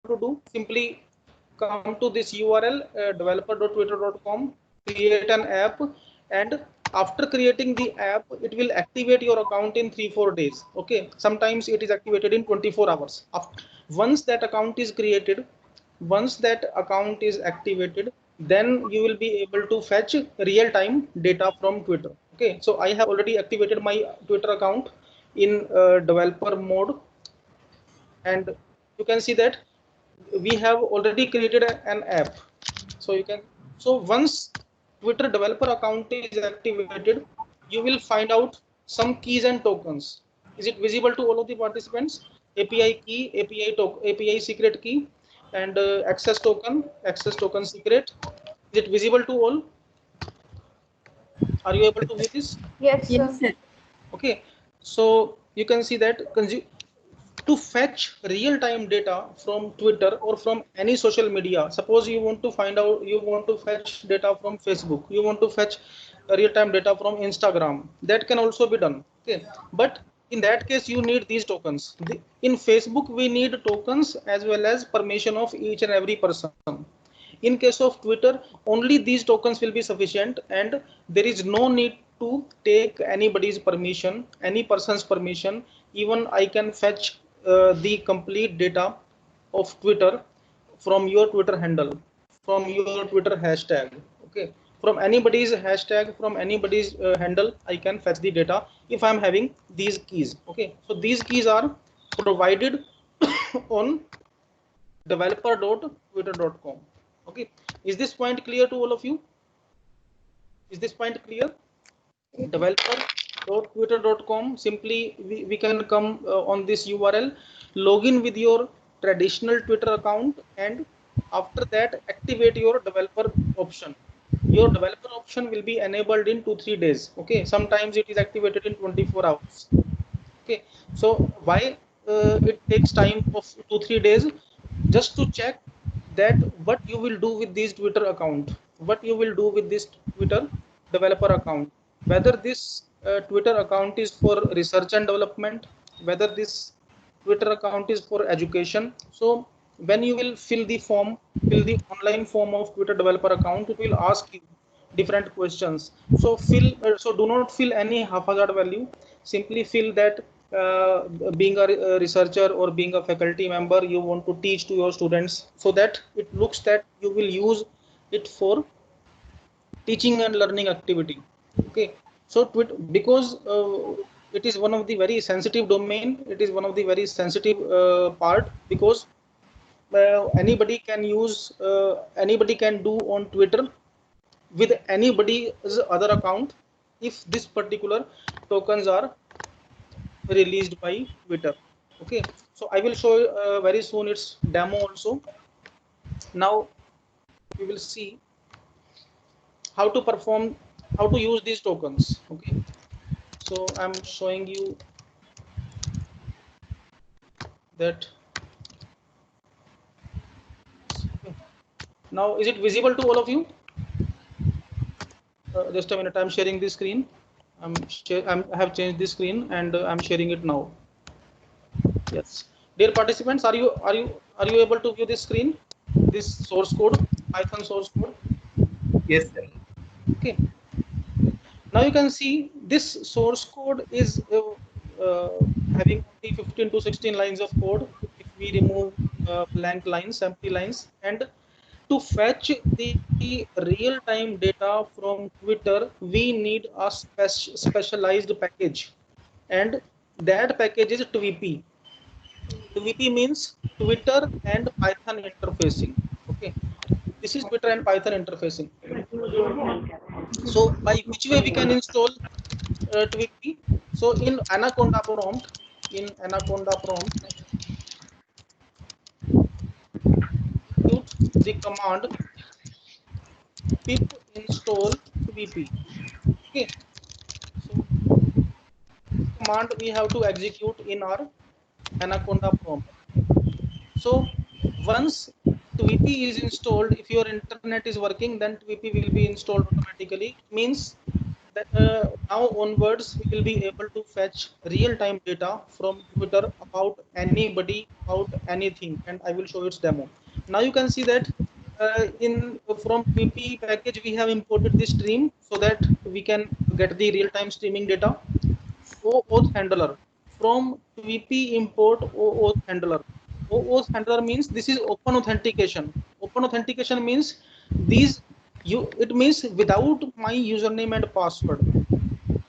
to do? Simply come to this URL developer.twitter.com, create an app, and after creating the app, it will activate your account in 3-4 days. Okay, sometimes it is activated in 24 hours. Once that account is created, once that account is activated, then you will be able to fetch real-time data from Twitter. Okay, so I have already activated my Twitter account in developer mode, and you can see that we have already created an app. So you can, so once Twitter developer account is activated, you will find out some keys and tokens. Is it visible to all of the participants? API key, API secret key, and access token secret. Is it visible to all? Are you able to view this? Yes, Yes, sir. sir. Okay, so you can see that to fetch real-time data from Twitter or from any social media. Suppose you want to find out, you want to fetch data from Facebook, you want to fetch real-time data from Instagram. That can also be done. Okay, but in that case, you need these tokens. In Facebook, we need tokens as well as permission of each and every person. In case of Twitter, only these tokens will be sufficient, and there is no need to take anybody's permission, any person's permission. Even I can fetch the complete data of Twitter from your Twitter handle, from your Twitter hashtag. Okay, from anybody's hashtag, from anybody's handle, I can fetch the data if I'm having these keys. Okay, so these keys are provided on developer.twitter.com. Okay, is this point clear to all of you? Is this point clear? Developer.twitter.com. Simply we can come on this URL, log in with your traditional Twitter account, and after that activate your developer option. Your developer option will be enabled in 2-3 days. Okay, sometimes it is activated in 24 hours. Okay, so why it takes time of 2-3 days? Just to check that what you will do with this Twitter account, what you will do with this Twitter developer account, whether this Twitter account is for research and development, whether this Twitter account is for education. So when you will fill the form, fill the online form of Twitter developer account, it will ask you different questions. So so do not fill any haphazard value. Simply fill that being a researcher or being a faculty member, you want to teach to your students, so that it looks that you will use it for teaching and learning activity. Okay, so because it is one of the very sensitive domain, it is one of the very sensitive part, because anybody can do on Twitter with anybody's other account if this particular tokens are released by Twitter. Okay, so I will show very soon its demo also. Now we will see how to perform, how to use these tokens. Okay, so I'm showing you that. Okay. Now is it visible to all of you? Just a minute, I'm sharing the screen. I have changed the screen, and I'm sharing it now. Yes, dear participants, are you able to view this screen, this source code, Python source code? Yes, sir. Okay, now you can see this source code is having only 15 to 16 lines of code. If we remove blank lines, empty lines, and to fetch the real-time data from Twitter, we need a specialized package, and that package is TWP. TWP means Twitter and Python interfacing. Okay, this is Twitter and Python interfacing. So by which way we can install TWP? So in Anaconda prompt, execute the command pip install TWP. Okay, so command we have to execute in our Anaconda prompt. So once TWP is installed, if your internet is working, then TWP will be installed automatically. It means Now onwards, we will be able to fetch real-time data from Twitter about anybody, about anything, and I will show its demo. Now you can see that in from TWP package we have imported this stream so that we can get the real-time streaming data. OAuth handler, from TWP import OAuth handler. OAuth handler means this is open authentication. Open authentication means these it means without my username and password,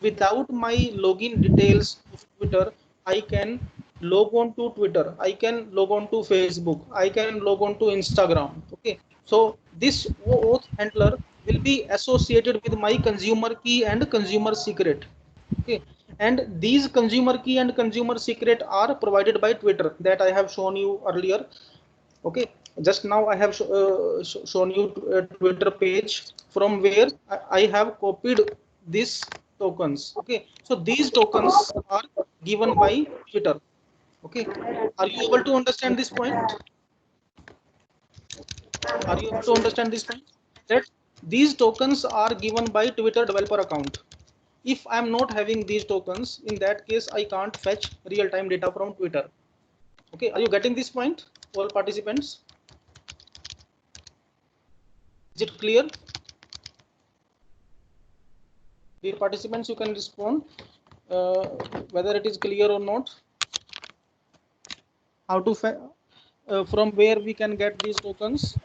without my login details of Twitter, I can log on to Twitter, I can log on to Facebook, I can log on to Instagram. Okay, so this OAuth handler will be associated with my consumer key and consumer secret. Okay, and these consumer key and consumer secret are provided by Twitter that I have shown you earlier. Okay, just now I have shown you Twitter page from where I have copied these tokens. Okay, so these tokens are given by Twitter. Okay, are you able to understand this point? Are you able to understand this point, that these tokens are given by Twitter developer account? If I am not having these tokens, in that case I can't fetch real-time data from Twitter. Okay, are you getting this point, all participants? Is it clear? Dear participants, you can respond whether it is clear or not. How to from where we can get these tokens.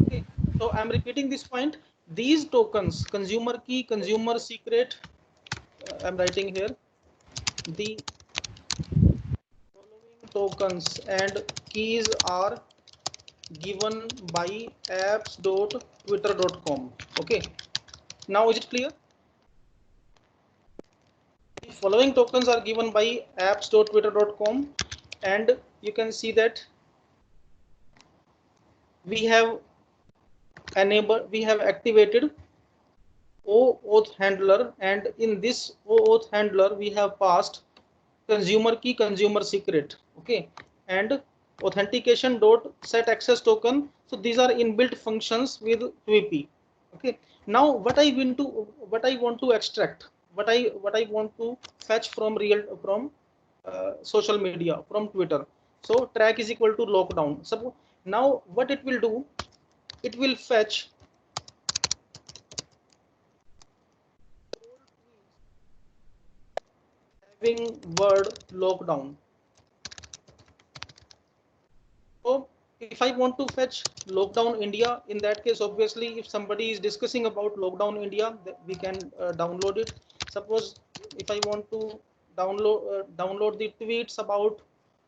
Okay, so I'm repeating this point. These tokens, consumer key, consumer secret, I'm writing here the following tokens and keys are given by apps.twitter.com. Okay, now is it clear? The following tokens are given by apps.twitter.com, and you can see that we have activated OAuth handler, and in this OAuth handler we have passed consumer key, consumer secret. Okay, and authentication dot set access token. So these are inbuilt functions with TWP. Okay, now what I want to extract, what I want to fetch from social media, from Twitter. So track is equal to lockdown. So now what it will do, it will fetch having word lockdown. So if I want to fetch lockdown India, in that case, obviously, if somebody is discussing about lockdown India, we can download it. Suppose if I want to download the tweets about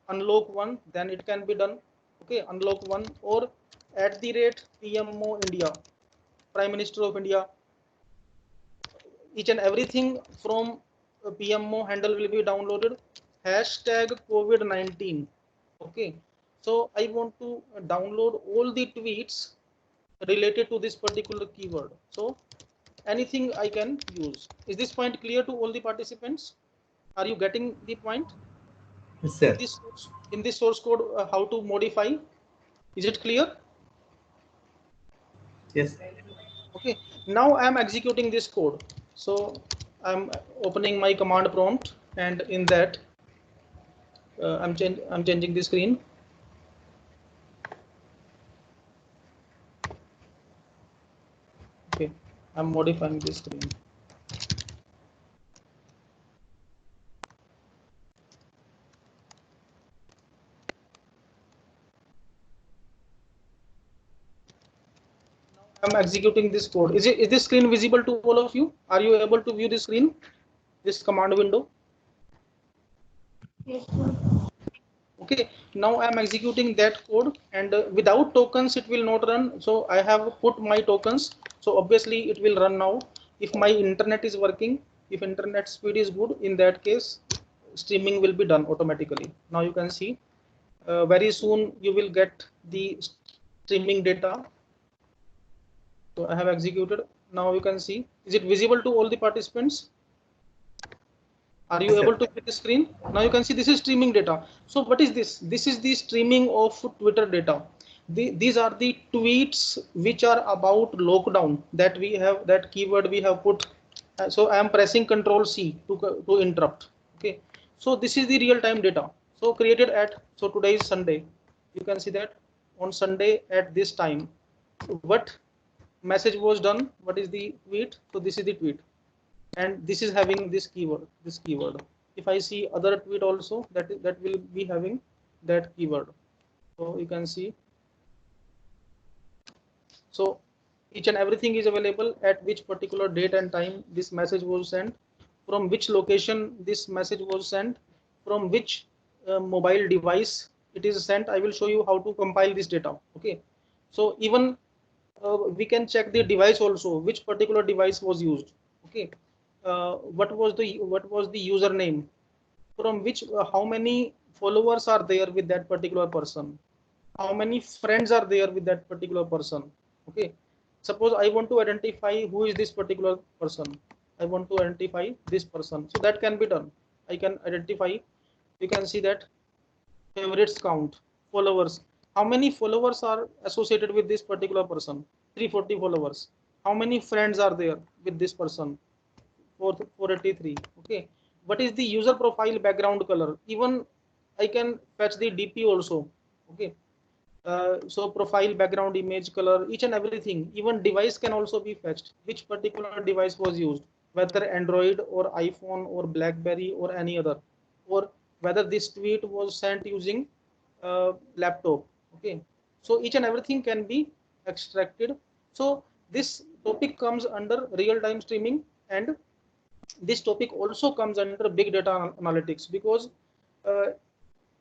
unlock one, then it can be done. Okay, unlock one, or @PMO India, Prime Minister of India. Each and everything from PMO handle will be downloaded. Hashtag COVID-19. Okay, so I want to download all the tweets related to this particular keyword. So anything I can use. Is this point clear to all the participants? Are you getting the point? Yes, sir. In this source code, how to modify? Is it clear? Yes. Okay, now I'm executing this code. So I'm opening my command prompt, and in that I'm changing the screen. Okay, I'm modifying this screen. I'm executing this code. Is this screen visible to all of you? Are you able to view the screen, this command window? Yes. Okay, now I'm executing that code, and without tokens it will not run. So I have put my tokens. So obviously it will run now. If my internet is working, if internet speed is good, in that case streaming will be done automatically. Now you can see very soon you will get the streaming data. So I have executed. Now you can see, is it visible to all the participants? Are you Yes, able sir. to see the screen? Now you can see this is streaming data. So what is this? This is the streaming of Twitter data. these are the tweets which are about lockdown that we have, that keyword we have put. So I am pressing Control C to interrupt. Okay, so this is the real time data. So created at, so today is Sunday. You can see that on Sunday at this time, what message was done, what is the tweet. So this is the tweet, and this is having this keyword. If I see other tweet also, that will be having that keyword. So you can see, so each and everything is available, at which particular date and time this message was sent, from which location this message was sent, from which mobile device it is sent. I will show you how to compile this data. Okay, so even we can check the device also, which particular device was used. Okay, what was the username, from which how many followers are there with that particular person, how many friends are there with that particular person. Okay, suppose I want to identify who is this particular person, I want to identify this person, so that can be done. I can identify, you can see that favorites count, followers, how many followers are associated with this particular person, 340 followers. How many friends are there with this person, 483. Okay, what is the user profile background color, even I can fetch the DP also. Okay, so profile, background, image, color, each and everything, even device can also be fetched, which particular device was used, whether Android or iPhone or BlackBerry or any other, or whether this tweet was sent using laptop. Okay, so each and everything can be extracted. So this topic comes under real-time streaming, and this topic also comes under big data analytics, because uh,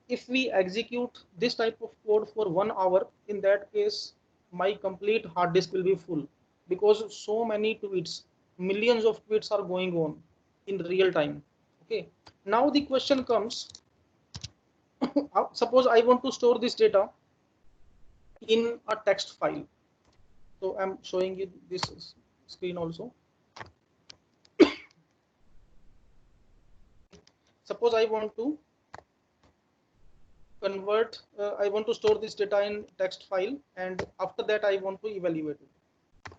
if we execute this type of code for 1 hour, in that case my complete hard disk will be full, because so many tweets, millions of tweets are going on in real time. Okay, now the question comes, suppose I want to store this data in a text file. So I'm showing you this screen also. Suppose I want to convert, I want to store this data in text file, and after that I want to evaluate it.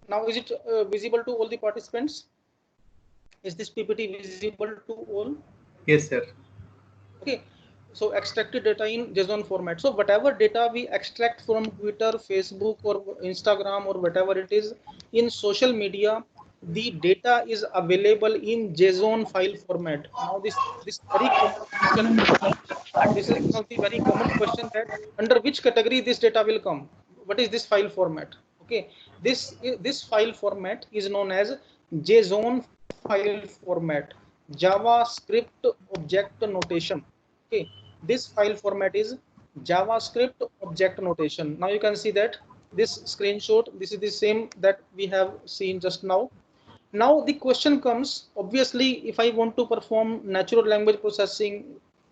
Now, is it visible to all the participants? Is this PPT visible to all? Yes, sir. Okay, so extracted data in JSON format. So whatever data we extract from Twitter, Facebook, or Instagram, or whatever it is in social media, the data is available in JSON file format. Now this very common question, this is one of the very common question, that under which category this data will come. What is this file format? Okay, this file format is known as JSON file format, JavaScript object notation. Okay, this file format is JavaScript object notation. Now you can see that this screenshot, this is the same that we have seen just now. Now the question comes, obviously, if I want to perform natural language processing,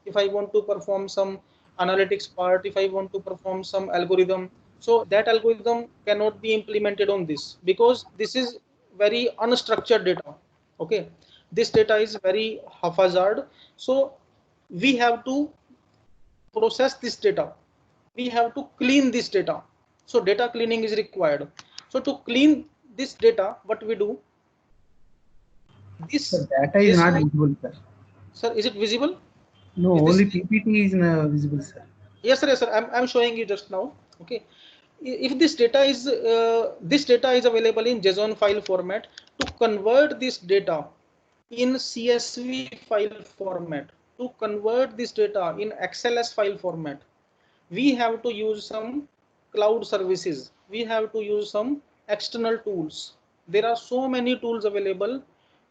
if I want to perform some analytics part, if I want to perform some algorithm, so that algorithm cannot be implemented on this, because this is very unstructured data. Okay, this data is very haphazard. So we have to process this data, we have to clean this data. So data cleaning is required. So to clean this data, what we do, The this data is not JSON, visible, sir. sir, is it visible? No, Is this, only PPT is visible, sir. yes, sir, yes, sir. I'm showing you just now. Okay, if this data is available in JSON file format, to convert this data in CSV file format, to convert this data in XLS file format, we have to use some cloud services, we have to use some external tools. There are so many tools available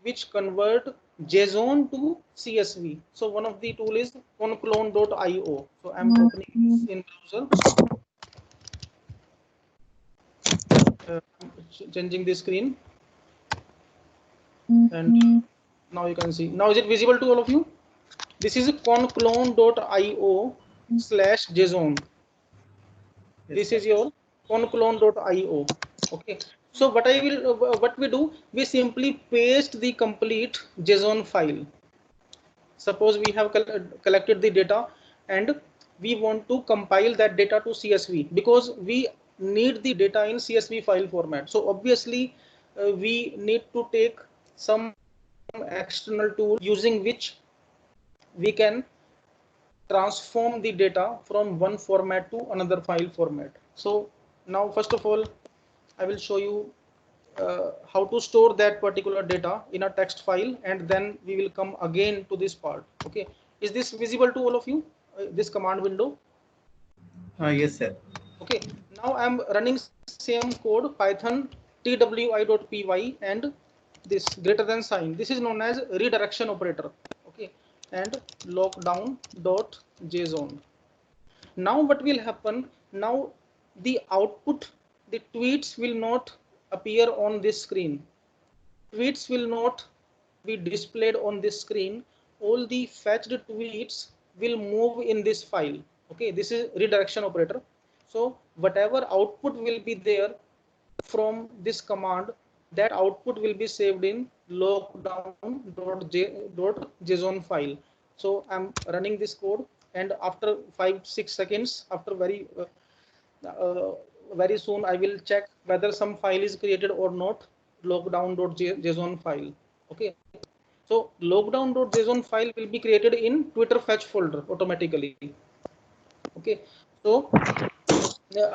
which convert JSON to CSV. So one of the tool is conclone.io. So I'm opening this in browser. I'm changing the screen, and now you can see. Now is it visible to all of you? This is conclone.io slash JSON. Yes, This sir. is your conclone.io. Okay, so what we do, we simply paste the complete JSON file. Suppose we have collected the data, and we want to compile that data to CSV, because we need the data in CSV file format. So obviously we need to take some external tool using which we can transform the data from one format to another file format. So now first of all, I will show you how to store that particular data in a text file, and then we will come again to this part. Okay, is this visible to all of you, this command window? Yes, sir. Okay, now I'm running same code, python twi.py, and this greater than sign, this is known as redirection operator. Okay, and lockdown.json. Now what will happen, now the output, the tweets will not appear on this screen, tweets will not be displayed on this screen, all the fetched tweets will move in this file. Okay, this is redirection operator. So whatever output will be there from this command, that output will be saved in lockdown.json file. So I'm running this code, and after 5-6 seconds, after very soon I will check whether some file is created or not, lockdown.json file. Okay, so lockdown.json file will be created in Twitter fetch folder automatically. Okay, so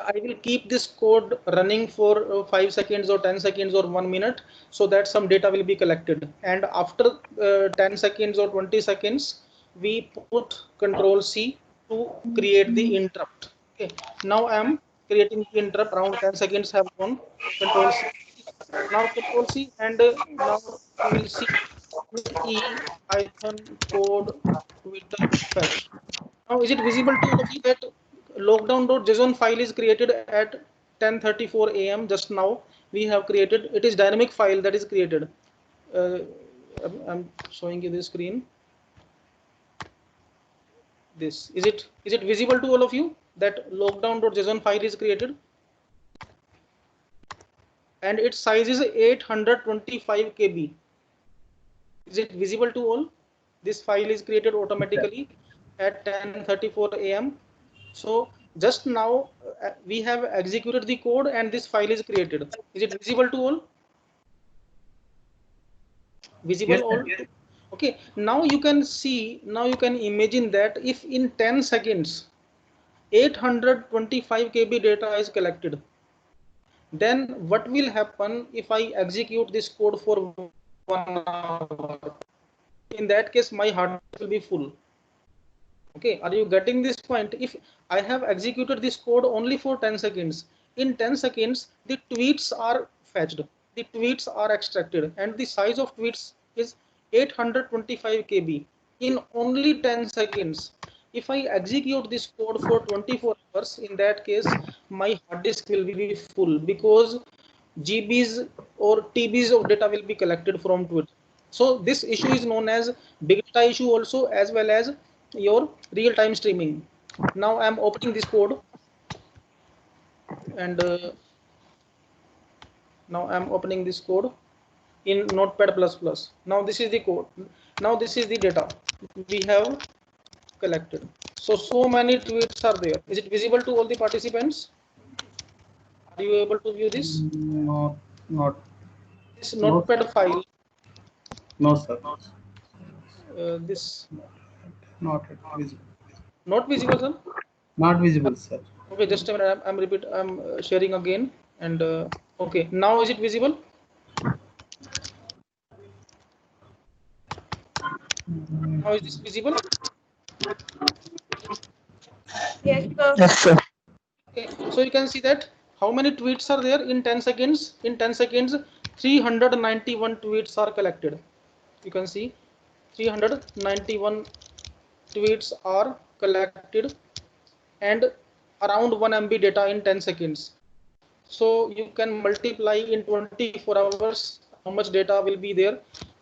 I will keep this code running for 5 seconds or 10 seconds or 1 minute, so that some data will be collected, and after 10 seconds or 20 seconds we put Control C to create the interrupt. Okay, now I am creating the interrupt, around 10 seconds have gone. Control C, now Control C, and now you will see e Python code Twitter fetch. Now is it visible to all of you that lockdown.json file is created at 10:34 a.m. just now? We have created, it is dynamic file that is created. uh, I'm showing you the screen. This is it visible to all of you that lockdown.json file is created, and its size is 825 KB. Is it visible to all? This file is created automatically at 10:34 a.m. So just now we have executed the code and this file is created. Is it visible to all? Visible Yes, all? sir. Okay, now you can see, now you can imagine that if in 10 seconds 825 KB data is collected, then what will happen if I execute this code for 1 hour? In that case, my hard disk will be full. Okay, are you getting this point? If I have executed this code only for 10 seconds, in 10 seconds the tweets are fetched, the tweets are extracted, and the size of tweets is 825 KB in only 10 seconds. If I execute this code for 24 hours, in that case my hard disk will be full, because GBs or TBs of data will be collected from Twitter. So this issue is known as big data issue also, as well as your real-time streaming. Now I'm opening this code, and now I'm opening this code in Notepad++. Now this is the code. Now this is the data we have collected. So many tweets are there. Is it visible to all the participants? Are you able to view this? Not. This No, Notepad file. no, sir. This Not visible. not visible, sir. Not visible, sir. Okay, just a minute. I'm sharing again, and okay. Now is it visible? Now is this visible? Yes, sir. Yes, sir. Okay, so you can see that how many tweets are there in 10 seconds. In 10 seconds, 391 tweets are collected. You can see 391 tweets are collected, and around 1 MB data in 10 seconds. So you can multiply in 24 hours how much data will be there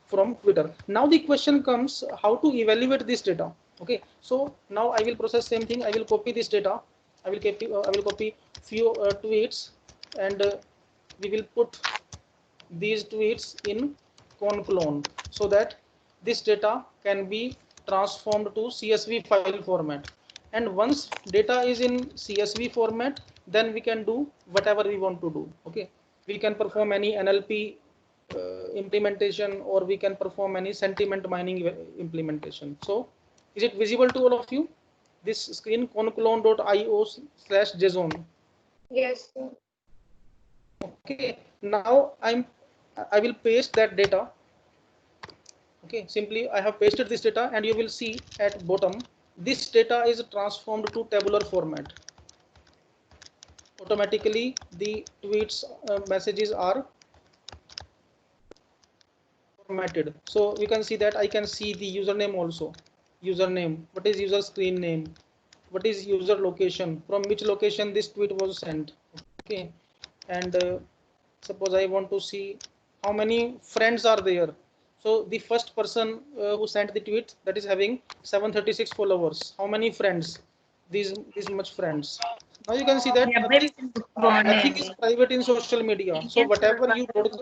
from Twitter. Now the question comes, how to evaluate this data? Okay, so now I will process same thing. I will copy this data. I will copy few tweets, and we will put these tweets in conclone, so that this data can be transformed to CSV file format. and once data is in CSV format, then we can do whatever we want to do. Okay, we can perform any NLP implementation, or we can perform any sentiment mining implementation. So is it visible to all of you, this screen, conclone.io/json? Yes, sir. Okay, now I will paste that data. Okay, simply I have pasted this data, and you will see at bottom this data is transformed to tabular format. Automatically the tweets messages are formatted. So you can see that I can see the username also. Username, what is user screen name, what is user location, from which location this tweet was sent. Okay, and suppose I want to see how many friends are there. So the first person who sent the tweet, that is having 736 followers. How many friends? These much friends. Now you can see that nothing is private in social media. So whatever you wrote,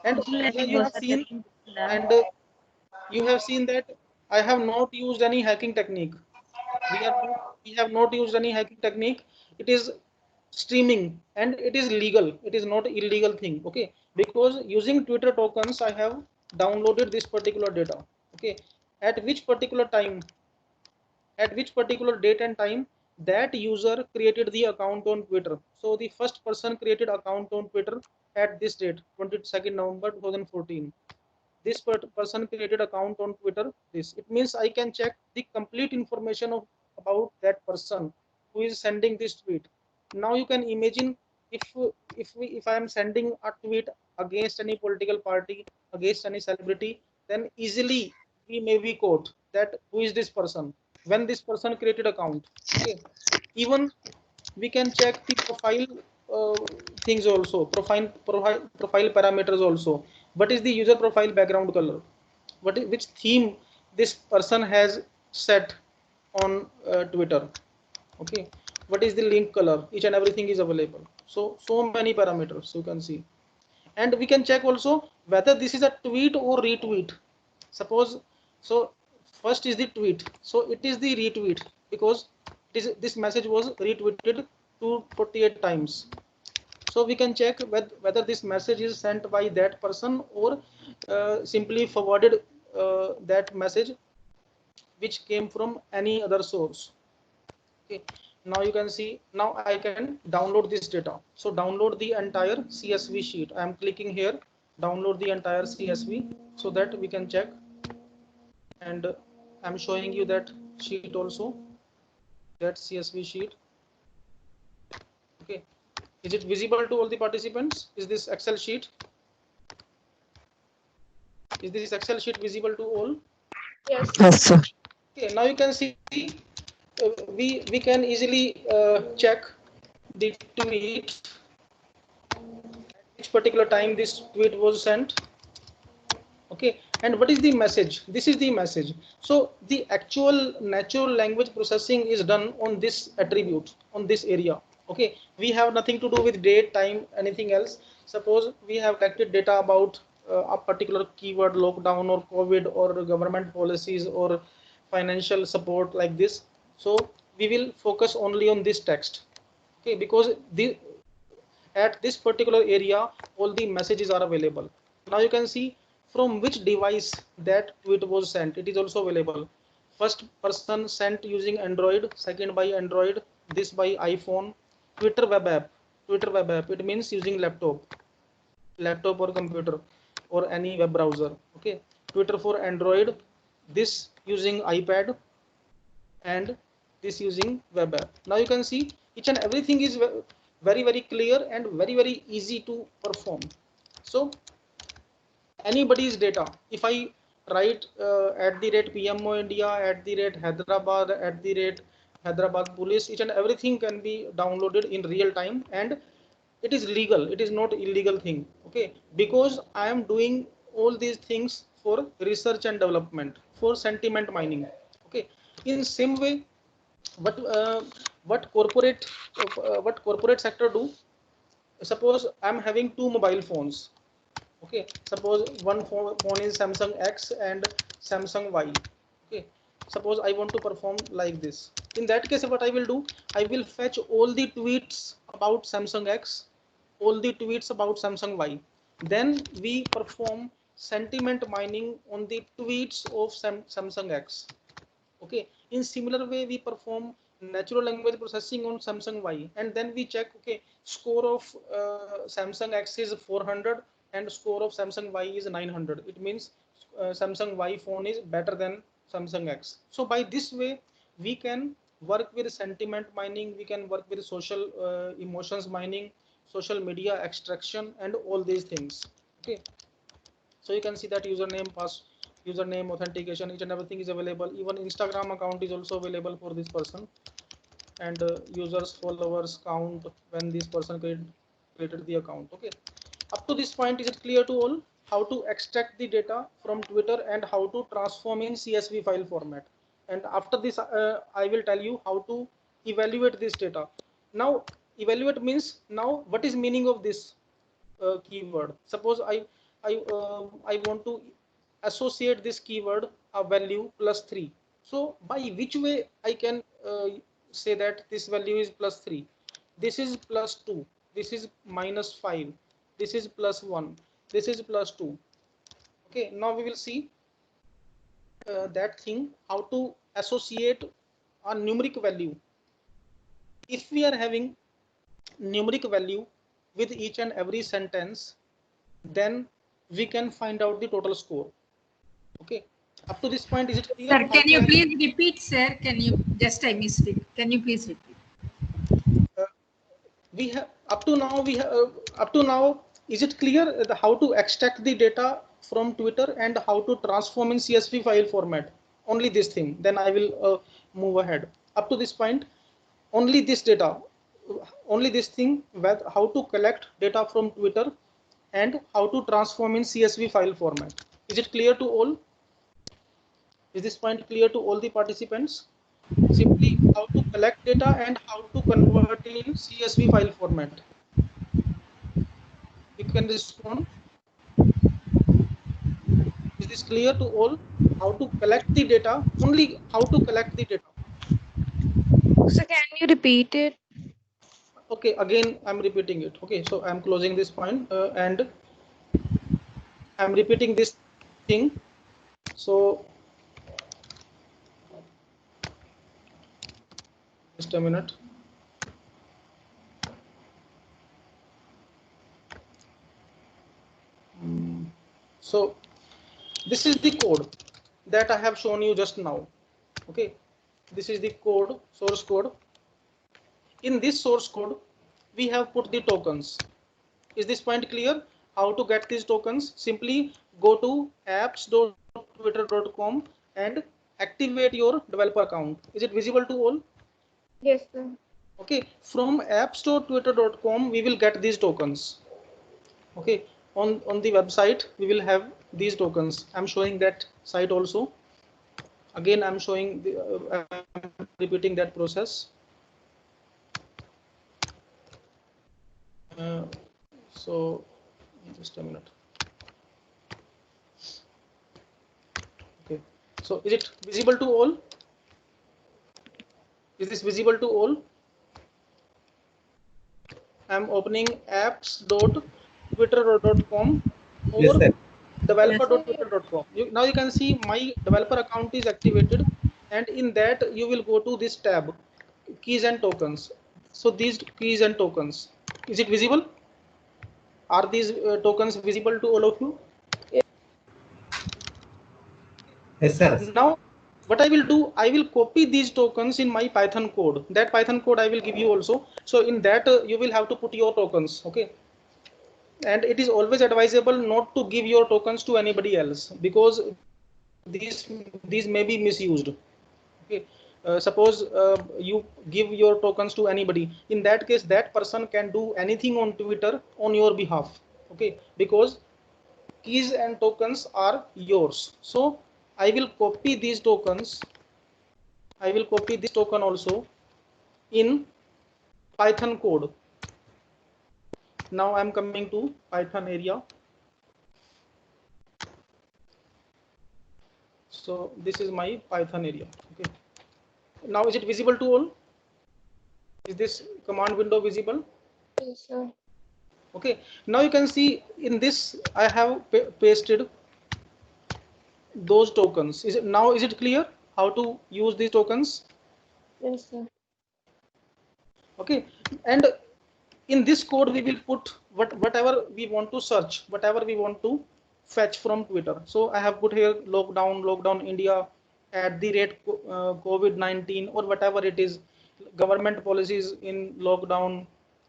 and yeah, you have seen, and you have seen that I have not used any hacking technique. We have not used any hacking technique. It is streaming, and it is legal. It is not illegal thing. Okay, because using Twitter tokens, I have downloaded this particular data. Okay, at which particular time, at which particular date and time that user created the account on Twitter. So the first person created account on Twitter at this date, 22nd November 2014. This person created account on Twitter. This, it means I can check the complete information of about that person who is sending this tweet. Now you can imagine, if if I am sending a tweet against any political party, against any celebrity, then easily we may be caught that who is this person when this person created account. Okay, even we can check the profile things also, profile parameters also. What is the user profile background color, which theme this person has set on Twitter. Okay, what is the link color, each and everything is available. So many parameters you can see. And we can check also whether this is a tweet or retweet. Suppose, so first is the tweet, so it is the retweet, because this message was retweeted 248 times. So we can check whether this message is sent by that person, or simply forwarded that message which came from any other source. Okay, now you can see, now I can download this data. So download the entire CSV sheet. I am clicking here, download the entire CSV, so that we can check. And I'm showing you that sheet also, that CSV sheet. Okay, is it visible to all the participants? Is this Excel sheet, is this Excel sheet visible to all? Yes. Yes, sir. Okay, now you can see, we can easily check the tweet, which particular time this tweet was sent. Okay, and what is the message? This is the message. So the actual natural language processing is done on this attribute, on this area. Okay, we have nothing to do with date, time, anything else. Suppose we have collected data about a particular keyword, lockdown or COVID or government policies or financial support, like this. So we will focus only on this text. Okay, because at this particular area all the messages are available. Now you can see from which device that tweet was sent. It is also available. First person sent using Android, second by Android, this by iPhone. Twitter web app, Twitter web app, it means using laptop or computer or any web browser. Okay, Twitter for Android, this using iPad, and this using web app. Now you can see each and everything is very clear and very easy to perform. So anybody's data, if I write at the rate PMO India, at the rate Hyderabad, at the rate Hyderabad police, each and everything can be downloaded in real time, and it is legal, it is not illegal thing. Okay, because I am doing all these things for research and development, for sentiment mining. Okay, in same way, what what corporate sector do? Suppose I'm having two mobile phones. Okay, suppose one phone is Samsung X and Samsung Y. Okay, suppose I want to perform like this. In that case, what I will do, I will fetch all the tweets about Samsung X, all the tweets about Samsung Y. Then we perform sentiment mining on the tweets of Samsung X. Okay, in similar way we perform natural language processing on Samsung Y, and then we check, okay, score of Samsung X is 400 and score of Samsung Y is 900. It means Samsung Y phone is better than Samsung X. So by this way we can work with sentiment mining, we can work with social emotions mining, social media extraction, and all these things. Okay, so you can see that username authentication, each and everything is available. Even Instagram account is also available for this person, and users followers count when this person created the account. Okay, up to this point, is it clear to all how to extract the data from Twitter and how to transform in CSV file format? And after this I will tell you how to evaluate this data. Now evaluate means, now what is meaning of this keyword? Suppose I want to associate this keyword a value +3. So by which way I can say that this value is +3, this is +2, this is -5, this is +1, this is +2. Okay, now we will see that thing, how to associate a numeric value. If we are having numeric value with each and every sentence, then we can find out the total score. Okay, up to this point, is it clear? Sir, can you please repeat, sir? Can you just, I missed it. Can you please repeat? We have up to now, is it clear how to extract the data from Twitter and how to transform in CSV file format? Only this thing, then I will move ahead. Up to this point, only this data, only this thing, how to collect data from Twitter and how to transform in CSV file format. Is it clear to all? Is this point clear to all the participants? Simply how to collect data and how to convert in CSV file format. You can respond. Is this clear to all? How to collect the data, only how to collect the data. So can you repeat it? Okay, again I'm repeating it. Okay, so I'm closing this point and I'm repeating this thing. So just a minute. So this is the code that I have shown you just now. Okay, this is the code, source code. In this source code we have put the tokens. Is this point clear? How to get these tokens? Simply go to apps.twitter.com and activate your developer account. Is it visible to all? Yes, sir. Okay, from apps.twitter.com we will get these tokens. Okay, on the website we will have these tokens. I'm showing that site also. Again I'm showing the I'm repeating that process. So just a minute. Okay, so is it visible to all? Is this visible to all? I'm opening apps.twitter.com or Yes, sir. developer.twitter.com. Now you can see my developer account is activated, and in that you will go to this tab, keys and tokens. So these keys and tokens, is it visible? Are these tokens visible to all of you? Yes, sir. Now what I will do, I will copy these tokens in my Python code. That Python code I will give you also. So in that you will have to put your tokens. Okay, and it is always advisable not to give your tokens to anybody else, because these may be misused. Okay, suppose you give your tokens to anybody, in that case that person can do anything on Twitter on your behalf. Okay, because keys and tokens are yours. So I will copy these tokens, I will copy this token also in Python code. Now I'm coming to Python area. So this is my Python area. Okay. Now is it visible to all? Is this command window visible? Yes, sir. Okay. Now you can see in this I have pasted those tokens. Is it clear how to use these tokens? Yes, sir. Okay. And in this code we will put whatever we want to search, whatever we want to fetch from Twitter. So I have put here lockdown India at the rate COVID-19 or whatever it is, government policies in lockdown,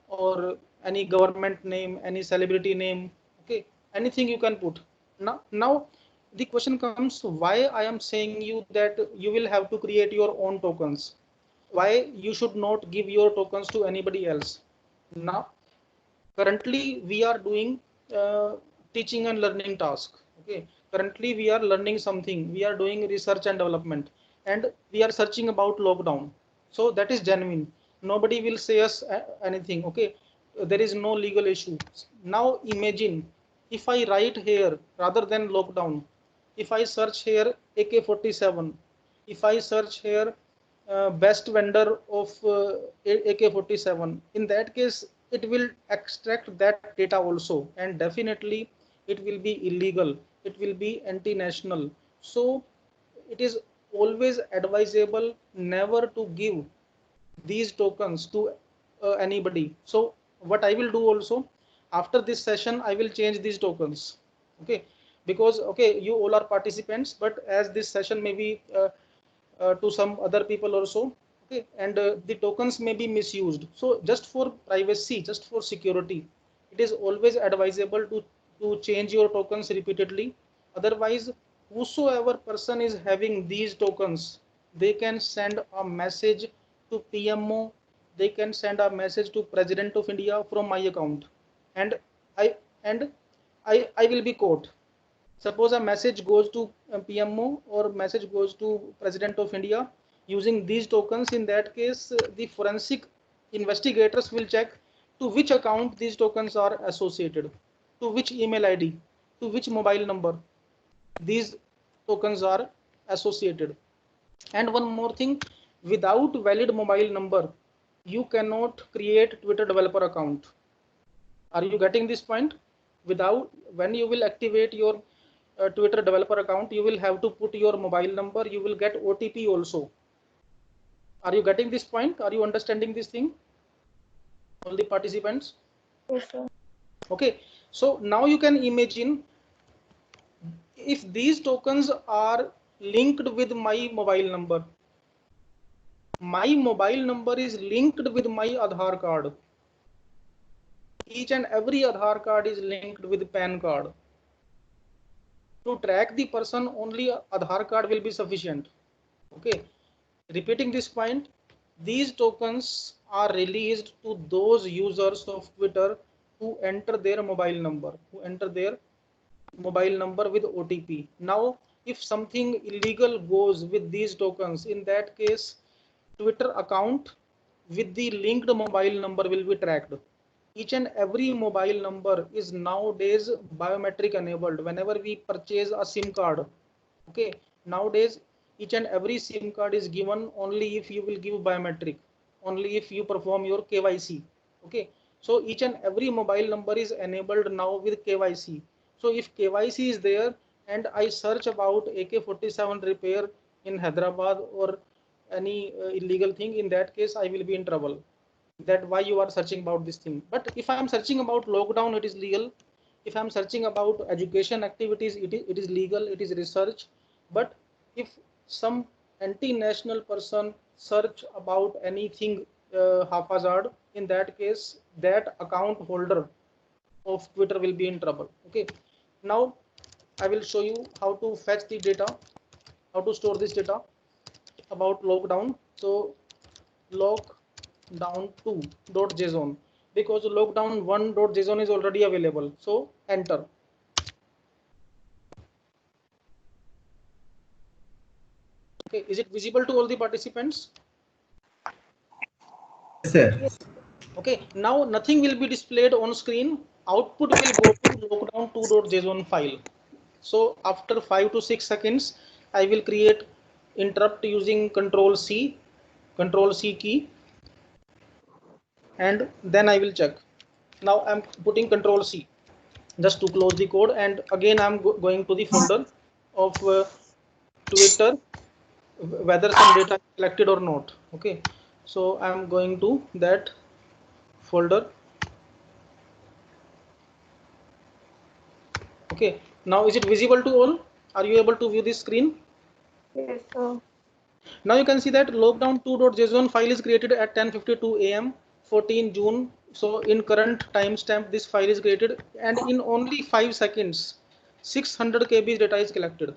or any government name, any celebrity name. Okay, anything you can put. Now the question comes, why I am saying you that you will have to create your own tokens? Why you should not give your tokens to anybody else? Now currently we are doing teaching and learning task. Okay, currently we are learning something, we are doing research and development, and we are searching about lockdown. So that is genuine, nobody will say us anything. Okay, there is no legal issue. Now imagine if I write here rather than lockdown, if I search here AK-47, if I search here best vendor of AK-47, in that case it will extract that data also, and definitely it will be illegal, it will be anti-national. So it is always advisable never to give these tokens to anybody. So what I will do also, after this session I will change these tokens. Okay, because okay, you all are participants, but as this session may be to some other people also. Okay, and the tokens may be misused. So just for privacy, just for security, it is always advisable to change your tokens repeatedly. Otherwise, whosoever person is having these tokens, they can send a message to PMO, they can send a message to President of India from my account, and I and I will be caught. Suppose a message goes to PMO or message goes to President of India using these tokens. In that case, the forensic investigators will check to which account these tokens are associated, to which email ID, to which mobile number these tokens are associated. And one more thing, without valid mobile number, you cannot create Twitter developer account. Are you getting this point? Without, when you will activate your Twitter developer account, you will have to put your mobile number, you will get OTP also. Are you getting this point? Are you understanding this thing? All the participants? Yes, sir. Okay, so now you can imagine if these tokens are linked with my mobile number is linked with my Aadhaar card. Each and every Aadhaar card is linked with PAN card. To track the person, only Aadhaar card will be sufficient. Okay, repeating this point, these tokens are released to those users of Twitter who enter their mobile number, with OTP. Now, if something illegal goes with these tokens, in that case, Twitter account with the linked mobile number will be tracked. Each and every mobile number is nowadays biometric enabled. Whenever we purchase a SIM card, okay, nowadays each and every SIM card is given only if you will give biometric, only if you perform your KYC. Okay, so each and every mobile number is enabled now with KYC. So if KYC is there and I search about AK-47 repair in Hyderabad or any illegal thing, in that case I will be in trouble. That why you are searching about this thing. But if I am searching about lockdown, it is legal. If I am searching about education activities, it is legal, it is research. But if some anti-national person search about anything haphazard, in that case that account holder of Twitter will be in trouble. Okay, now I will show you how to fetch the data, how to store this data about lockdown. So lockdown2.json, because lockdown1.json is already available. So enter. Okay, is it visible to all the participants? Yes, sir. Okay, now nothing will be displayed on screen. Output will go to lockdown2.json file. So after 5 to 6 seconds, I will create interrupt using control C key, and then I will check. Now I'm putting control C just to close the code, and again I'm going to the folder of Twitter, whether some data is collected or not. Okay, so I'm going to that folder. Okay, now is it visible to all? Are you able to view this screen? Yes, sir. Now you can see that lockdown2.json file is created at 10:52 a.m. 14 June. So in current timestamp, this file is created, and in only 5 seconds, 600 KB data is collected.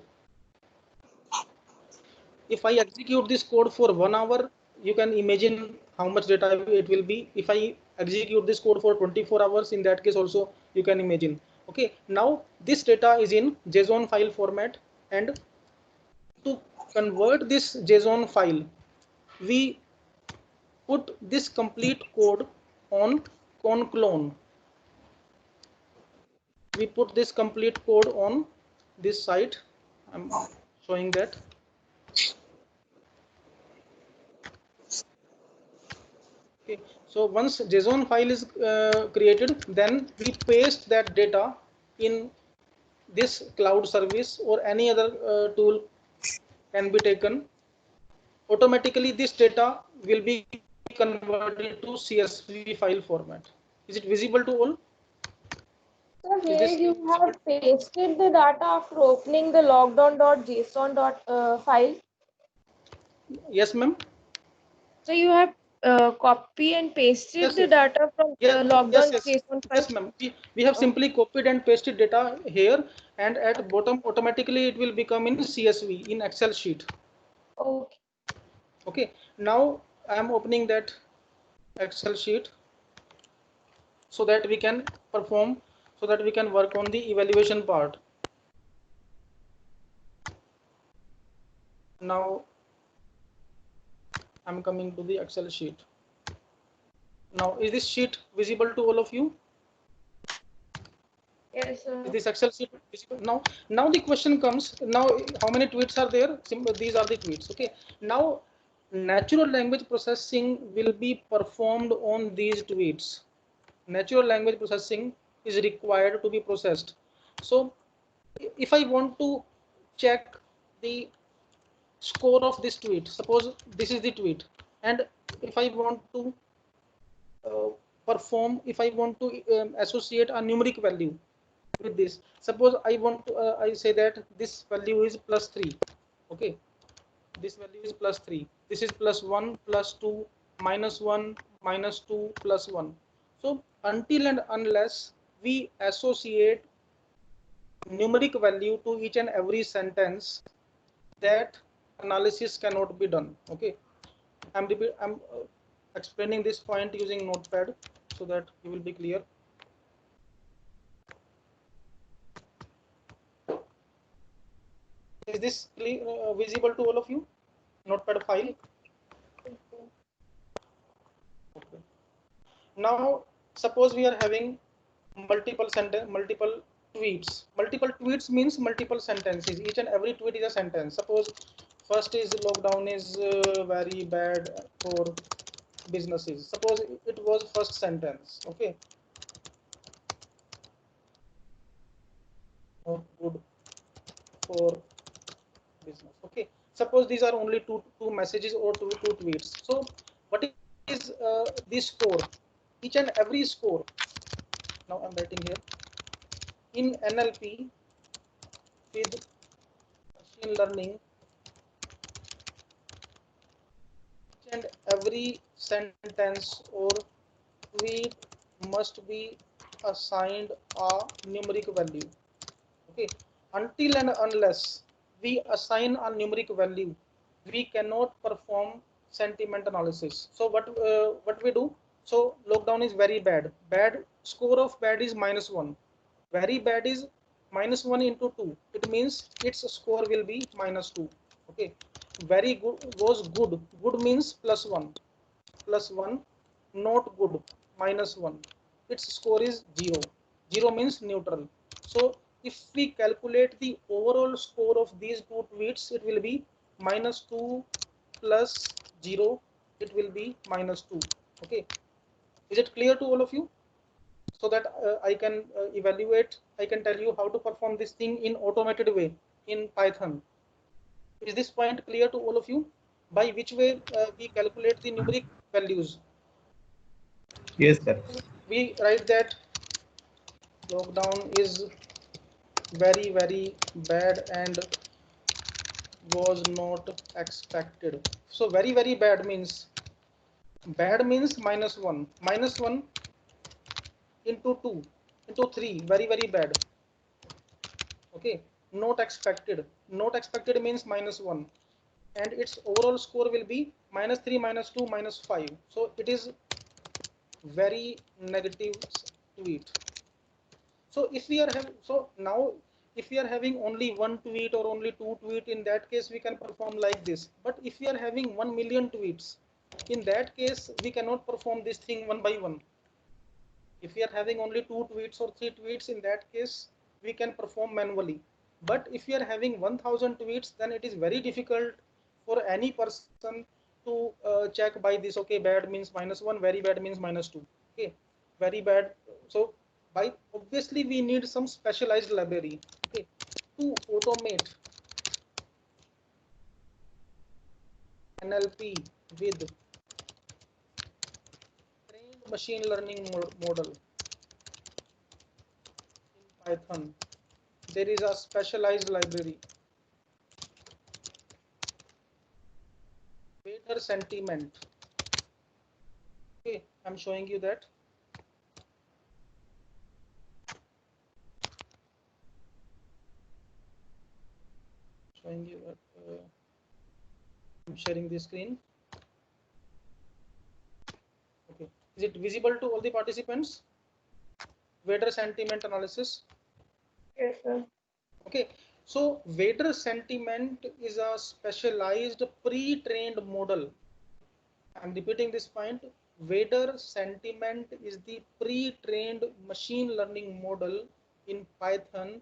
If I execute this code for 1 hour, you can imagine how much data it will be. If I execute this code for 24 hours, in that case also you can imagine. Okay, now this data is in JSON file format, and to convert this JSON file, we put this complete code on conclone. We put this complete code on this site. I'm showing that. Okay, so once JSON file is created, then we paste that data in this cloud service, or any other tool can be taken. Automatically this data will be converted to CSV file format. Is it visible to all? So Is here this you have pasted the data after opening the lockdown.json file. yes, ma'am? So you have copy and pasted Yes, the yes. data from Yes, yes, yes, lockdown.json file. yes, ma'am. We have Oh, simply copied and pasted data here, and at bottom automatically it will become in CSV, in Excel sheet. okay. Okay, now I am opening that Excel sheet so that we can perform, so that we can work on the evaluation part. Now I'm coming to the Excel sheet. Now is this sheet visible to all of you? Yes, sir. Is this Excel sheet visible? Now the question comes, now how many tweets are there? These are the tweets. Okay, now natural language processing will be performed on these tweets. Natural language processing is required to be processed. So if I want to check the score of this tweet, suppose this is the tweet, and if I want to uh, if I want to associate a numeric value with this, suppose I want to I say that this value is +3. Okay, this value is +3, this is +1, +2, -1, -2, +1. So until and unless we associate numeric value to each and every sentence, that analysis cannot be done. Okay, I'm explaining this point using notepad so that you will be clear. Is this visible to all of you? Notepad file. Okay. Now suppose we are having multiple tweets. Multiple tweets means multiple sentences. Each and every tweet is a sentence. Suppose first is lockdown is very bad for businesses. Suppose it was first sentence. Okay, not good for business. Okay, suppose these are only two messages or two tweets. So what is the score? Each and every score. Now I'm writing here in NLP with machine learning. Each and every sentence or tweet must be assigned a numeric value. Okay, until and unless we assign a numeric value, we cannot perform sentiment analysis. So what we do? So lockdown is very bad. Bad score of bad is -1. Very bad is -1 into 2. It means its score will be -2. Okay. Very good was good. Good means +1. +1. Not good, -1. Its score is 0. 0 means neutral. So if we calculate the overall score of these two tweets, it will be -2 plus 0, it will be -2. Okay, is it clear to all of you? So that I can evaluate, I can tell you how to perform this thing in automated way in Python. Is this point clear to all of you? By which way we calculate the numeric values? Yes, sir. We write that lockdown is very, very bad and was not expected. So very, very bad means -1. -1 into 2 into 3, very, very bad. Okay, not expected. Not expected means -1. And its overall score will be -3, -2, -5. So it is very negative tweet. So if we are having, so now if we are having only one tweet or only two tweet, in that case we can perform like this. But if we are having 1 million tweets, in that case we cannot perform this thing one by one. If we are having only 2 tweets or 3 tweets, in that case we can perform manually. But if we are having 1000 tweets, then it is very difficult for any person to check by this. Okay, bad means -1, very bad means -2. Okay, very bad. So by obviously we need some specialized library, okay, to automate NLP with trained machine learning model in Python. There is a specialized library, Vader Sentiment. Okay, I'm showing you that. Showing you that. I'm sharing the screen. Okay, is it visible to all the participants? Vader Sentiment analysis. Yes, sir. Okay, so Vader Sentiment is a specialized pre-trained model. I'm repeating this point. Vader Sentiment is the pre-trained machine learning model in Python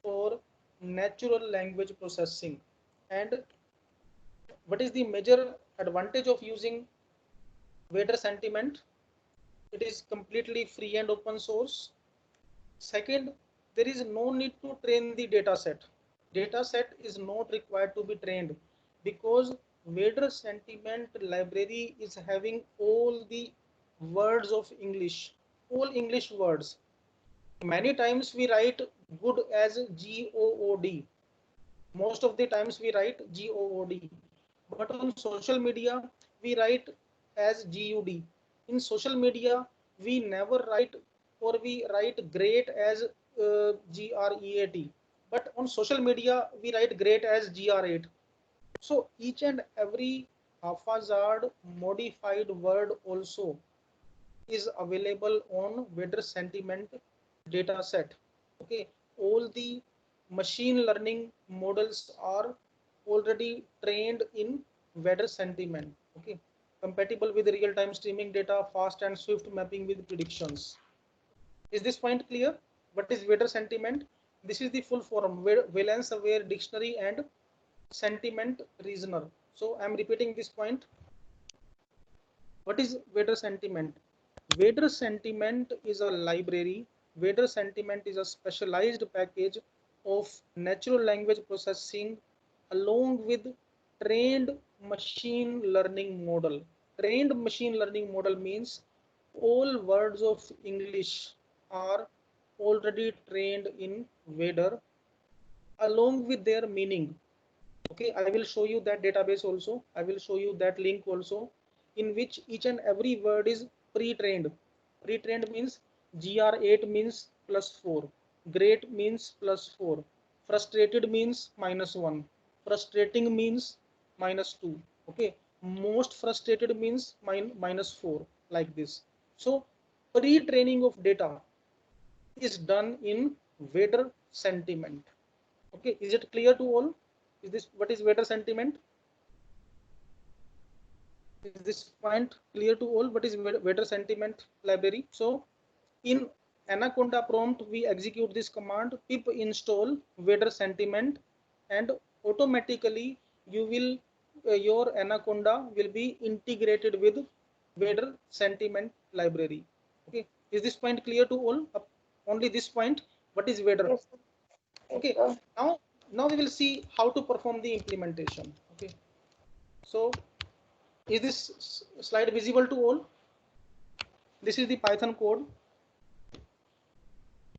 for natural language processing. And what is the major advantage of using Vader Sentiment? It is completely free and open source. Second, there is no need to train the data set. Data set is not required to be trained because Vader Sentiment library is having all the words of English, all English words. Many times we write good as GOOD. Most of the times we write GOOD. But on social media, we write as GUD. In social media, we never write or we write great as GREAT. But on social media, we write great as GR8. So each and every haphazard modified word also is available on Vader Sentiment data set. Okay, all the machine learning models are already trained in Vader Sentiment. Okay, compatible with real-time streaming data, fast and swift mapping with predictions. Is this point clear? What is Vader Sentiment? This is the full form: Valence Aware Dictionary and Sentiment Reasoner. So I'm repeating this point. What is Vader Sentiment? Vader Sentiment is a library. Vader Sentiment is a specialized package of natural language processing along with trained machine learning model. Trained machine learning model means all words of English are already trained in Vader along with their meaning. Okay, I will show you that database also. I will show you that link also, in which each and every word is pre-trained. Pre-trained means GR8 means +4, great means +4, frustrated means -1, frustrating means -2. Okay, most frustrated means -4, like this. So pre-training of data is done in Vader Sentiment. Okay, is it clear to all? Is this what is Vader Sentiment? Is this point clear to all? What is Vader Sentiment library? So in Anaconda prompt, we execute this command pip install Vader sentiment, and automatically you will your Anaconda will be integrated with Vader sentiment library. Okay, is this point clear to all? Only this point. What is Vader? Yes, sir. Yes, Okay, sir. now we will see how to perform the implementation. Okay, so is this slide visible to all? This is the Python code.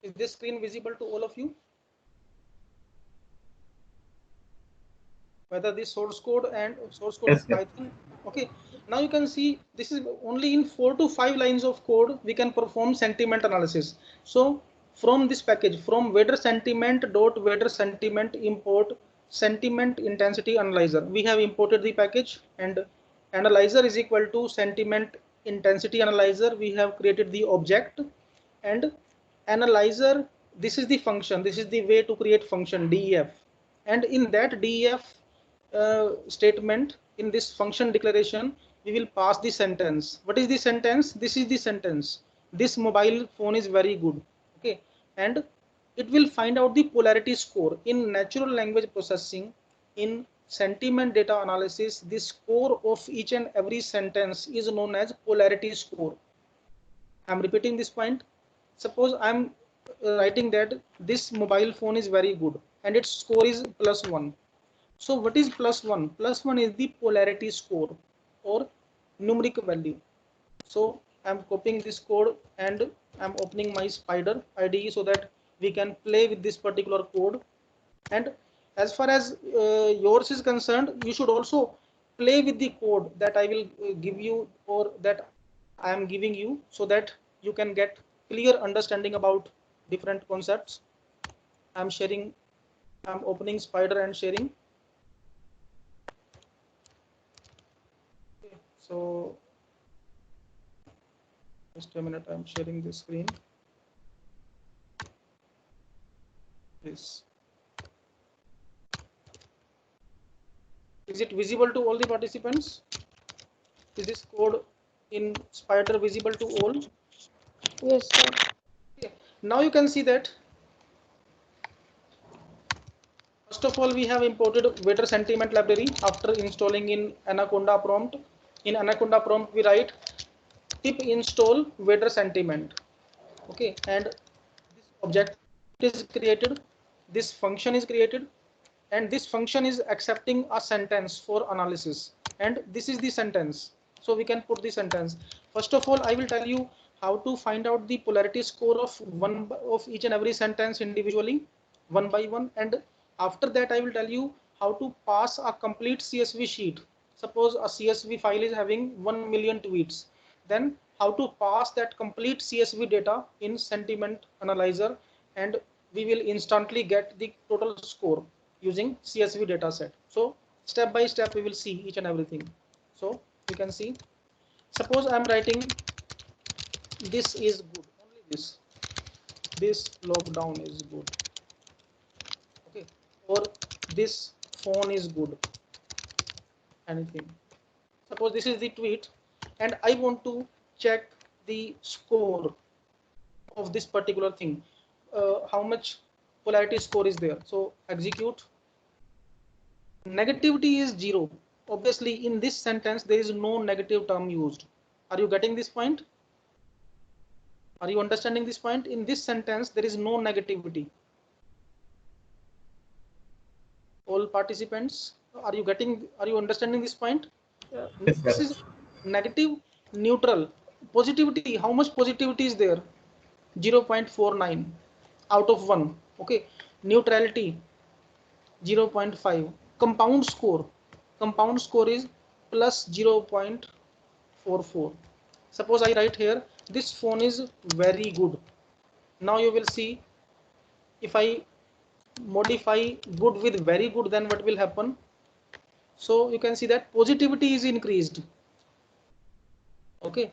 Is this screen visible to all of you? Whether this source code Yes, of sir. Python. Okay, now you can see this is only in 4 to 5 lines of code we can perform sentiment analysis. So from this package, from Vader sentiment dot Vader sentiment import sentiment intensity analyzer, we have imported the package, and analyzer is equal to sentiment intensity analyzer. We have created the object, and analyzer, this is the function, this is the way to create function def, and in that def statement, in this function declaration, we will pass the sentence. What is the sentence? This is the sentence, this mobile phone is very good. Okay, and it will find out the polarity score. In natural language processing, in sentiment data analysis, the score of each and every sentence is known as polarity score. I'm repeating this point. Suppose I'm writing that this mobile phone is very good and its score is +1. So what is +1? +1 is the polarity score or numeric value. So I'm copying this code and I'm opening my Spider IDE so that we can play with this particular code. And as far as yours is concerned, you should also play with the code that I will give you, or that I am giving you, so that you can get clear understanding about different concepts. I'm sharing, I'm opening Spider and sharing. Okay, so just a minute, I'm sharing this screen. This. Is it visible to all the participants? Is this code in Spider visible to all? Yes, sir. Okay. Now you can see that first of all, we have imported Vader sentiment library after installing in Anaconda prompt. In Anaconda prompt, we write pip install Vader sentiment. Okay, and this object is created, this function is created, and this function is accepting a sentence for analysis. And this is the sentence. So we can put the sentence. First of all, I will tell you how to find out the polarity score of one of each and every sentence individually, one by one. And after that, I will tell you how to pass a complete CSV sheet. Suppose a CSV file is having 1 million tweets. Then how to pass that complete CSV data in sentiment analyzer, and we will instantly get the total score using CSV dataset. So step by step we will see each and everything. So you can see, suppose I'm writing this is good, only this lockdown is good. Okay, or this phone is good, anything. Suppose this is the tweet and I want to check the score of this particular thing, how much polarity score is there. So execute. Negativity is 0. Obviously in this sentence there is no negative term used. Are you getting this point? Are you understanding this point? In this sentence there is no negativity. All participants, are you understanding this point? Yes, This sir. is negative, neutral. Positivity, how much positivity is there? 0.49 out of 1. Okay, neutrality 0.5. Compound score is plus 0.44. Suppose I write here this phone is very good. Now you will see, if I modify good with very good, then what will happen? So you can see that positivity is increased. Okay,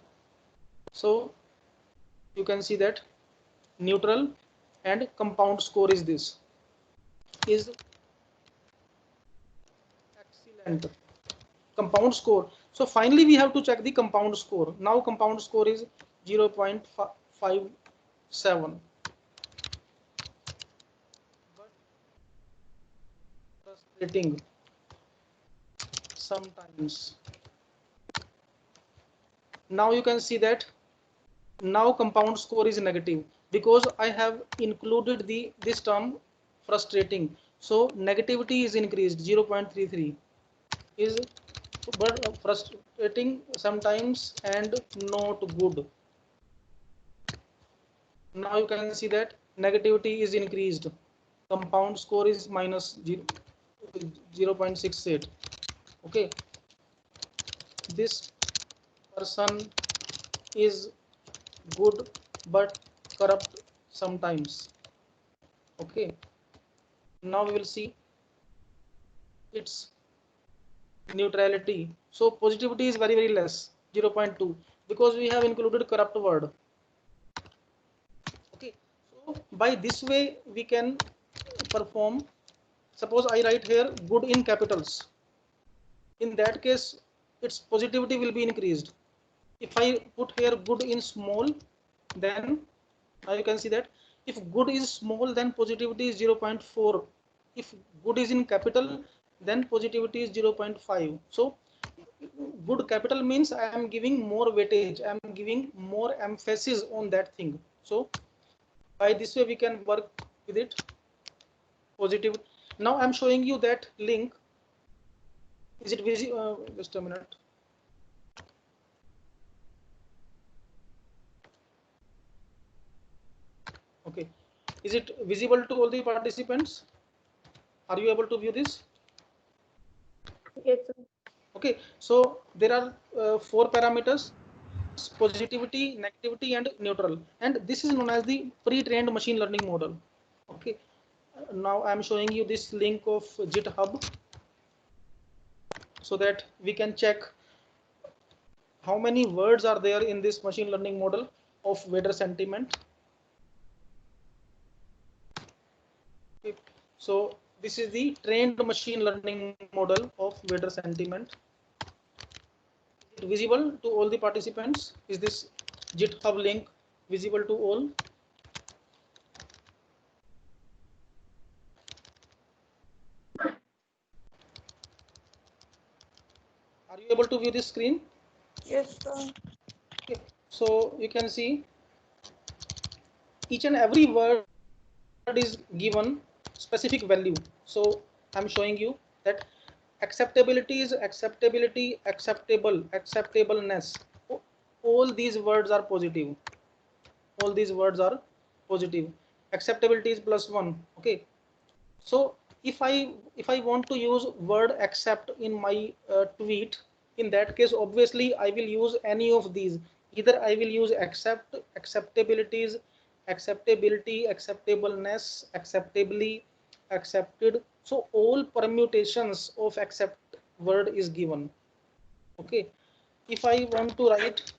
so you can see that neutral and compound score is this, is excellent. Compound score. So finally we have to check the compound score. Now compound score is 0.5, 7. But frustrating sometimes. Now you can see that now compound score is negative because I have included this term frustrating. So negativity is increased 0.33 is but frustrating sometimes and not good. Now you can see that negativity is increased. Compound score is minus 0.68. Okay, this person is good but corrupt sometimes. Okay, now we will see its neutrality. So positivity is very less 0.2 because we have included corrupt word. Okay, so by this way we can perform. Suppose I write here good in capitals. In that case its positivity will be increased. If I put here good in small, then now you can see that if good is small then positivity is 0.4. If good is in capital then positivity is 0.5. So good capital means I am giving more weightage, I am giving more emphasis on that thing. So by this way we can work with it positive. Now I'm showing you that link. Is it visible? Just a minute. Okay, is it visible to all the participants? Are you able to view this? Yes, sir. Okay, so there are 4 parameters: positivity, negativity, and neutral. And this is known as the pre-trained machine learning model. Okay, now I'm showing you this link of GitHub so that we can check how many words are there in this machine learning model of Vader sentiment. Okay. So this is the trained machine learning model of Vader sentiment. Is it visible to all the participants? Is this GitHub link visible to all? Are you able to view this screen? Yes, sir. Okay. So you can see each and every word is given specific value. So I'm showing you that acceptability is acceptability, acceptable, acceptableness. All these words are positive. All these words are positive. Acceptability is +1. Okay. So if I want to use word accept in my tweet, in that case obviously I will use any of these. Either I will use accept, acceptabilities, acceptability, acceptableness, acceptably, accepted. So all permutations of accept word is given. Okay, if I want to write,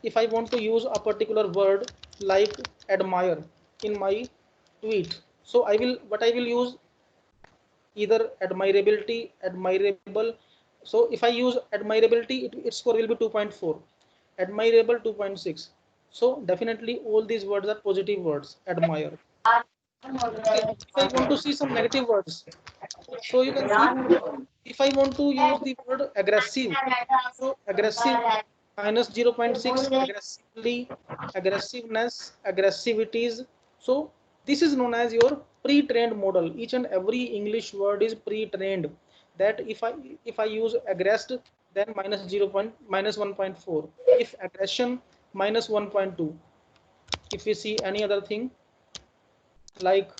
if I want to use a particular word like admire in my tweet, so what I will use either admirability, admirable. So if I use admirability, its score will be 2.4, admirable 2.6. So definitely all these words are positive words, admire. Okay, if I want to see some negative words, so you can see if I want to use the word aggressive, so aggressive -0.6, aggressively, aggressiveness, aggressivities. So this is known as your pre-trained model. Each and every English word is pre-trained. That if I use aggressed, then -1.4. If aggression, -1.2. If we see any other thing, like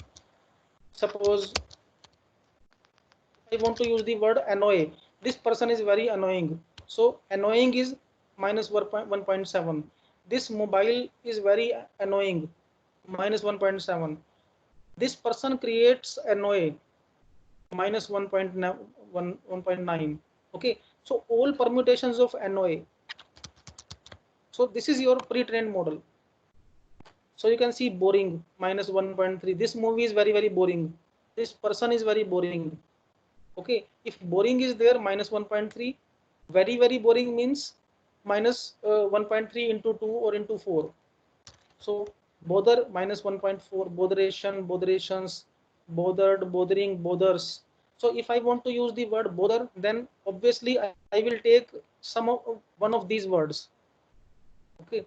suppose I want to use the word annoy. This person is very annoying. So annoying is -1.7. This mobile is very annoying, -1.7. This person creates annoy, -1.9. Okay, so all permutations of annoy. So this is your pre-trained model. So you can see boring, -1.3. This movie is very boring. This person is very boring. Okay, if boring is there, -1.3. Very boring means -1.3 into 2 or into 4. So Bother minus 1.4, botheration, botherations, bothered, bothering, bothers. So if I want to use the word bother, then obviously I will take some of one of these words. Okay.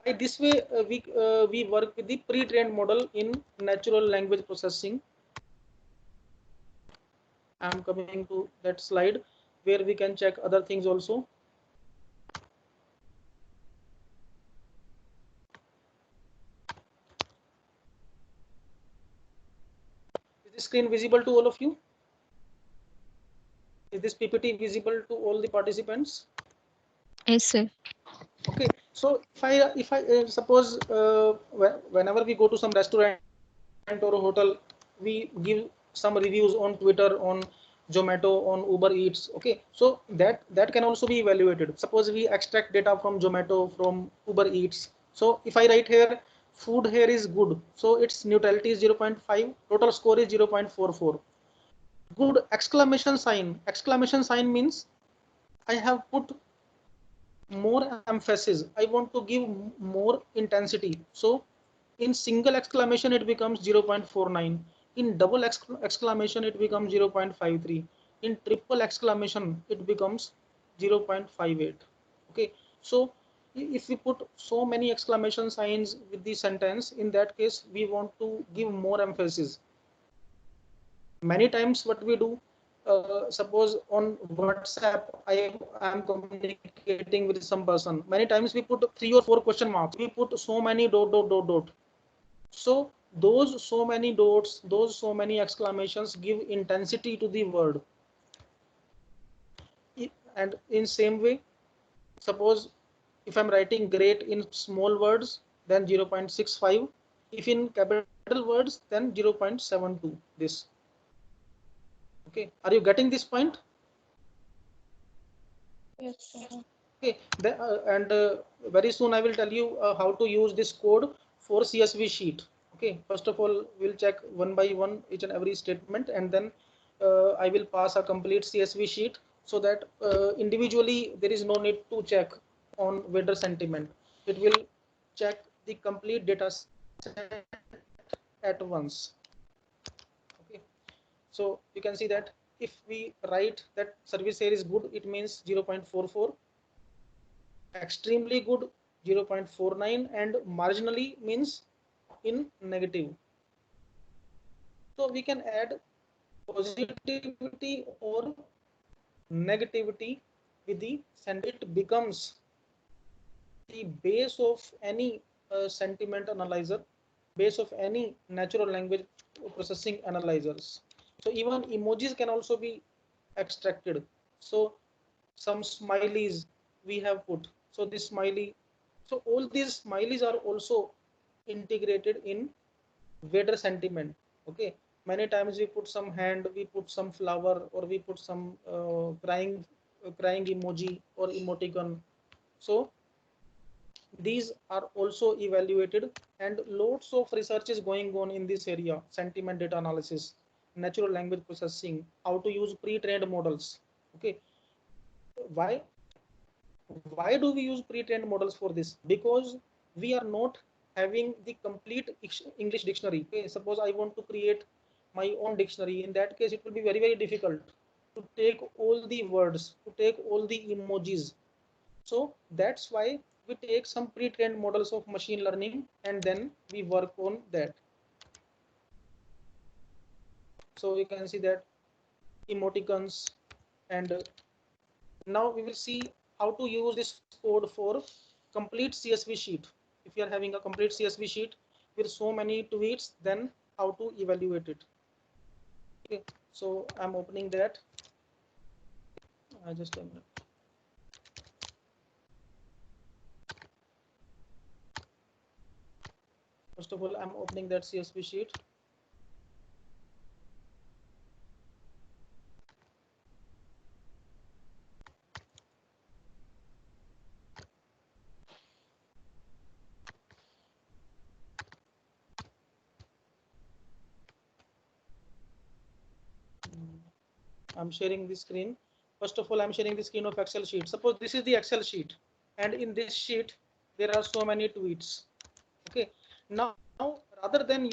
By this way, we work with the pre-trained model in natural language processing. I'm coming to that slide where we can check other things also. Is the screen visible to all of you? Is this PPT visible to all the participants? Yes, sir. Okay, so if I suppose whenever we go to some restaurant or a hotel, we give some reviews on Twitter, on Zomato, on Uber Eats. Okay, so that can also be evaluated. Suppose we extract data from Zomato, from Uber Eats. So if I write here, food here is good, so its neutrality is 0.5, total score is 0.44. Good exclamation sign. Exclamation sign means I have put more emphasis. I want to give more intensity. So in single exclamation, it becomes 0.49. In double exclamation, it becomes 0.53. In triple exclamation, it becomes 0.58. Okay. So if we put so many exclamation signs with the sentence, in that case, we want to give more emphasis. Many times what we do, suppose on WhatsApp I am communicating with some person, many times we put 3 or 4 question marks, we put so many dot. So those so many dots, those so many exclamations give intensity to the word. And in same way, suppose if I'm writing great in small words, then 0.65. If in capital words, then 0.72. This. Okay, are you getting this point? Yes, sir. Okay, and very soon I will tell you how to use this code for CSV sheet. Okay, first of all, we'll check one by one each and every statement, and then I will pass a complete CSV sheet so that individually there is no need to check on vendor sentiment. It will check the complete data set at once. Okay, so you can see that if we write that service here is good, it means 0.44, extremely good 0.49, and marginally means in negative. So we can add positivity or negativity with the sentiment. It becomes the base of any sentiment analyzer, base of any natural language processing analyzers. So even emojis can also be extracted. So some smileys we have put. So this smiley, so all these smileys are also integrated in Vader sentiment. Okay, many times we put some hand, we put some flower, or we put some crying emoji or emoticon. So these are also evaluated, and lots of research is going on in this area: sentiment data analysis, natural language processing, how to use pre-trained models. Okay, why why do we use pre-trained models for this? Because we are not having the complete English dictionary. Okay, suppose I want to create my own dictionary. In that case, it will be very difficult to take all the words, to take all the emojis. So that's why we take some pre-trained models of machine learning and then we work on that. So we can see that emoticons, and now we will see how to use this code for complete CSV sheet. If you are having a complete CSV sheet with so many tweets, then how to evaluate it. Okay, so I'm opening that. Just a minute. First of all, I'm opening that CSV sheet. I'm sharing the screen. First of all, I'm sharing the screen of Excel sheet. Suppose this is the Excel sheet, and in this sheet, there are so many tweets. Okay, now rather than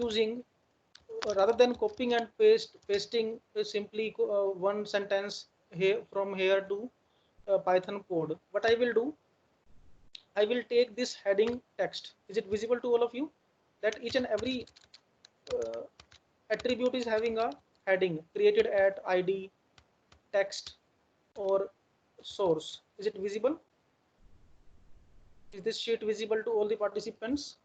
copying and pasting simply one sentence here from here to Python code, what I will do, I will take this heading text. Is it visible to all of you that each and every uh, attribute is having a heading created at ID, text, or source? Is it visible? Is this sheet visible to all the participants?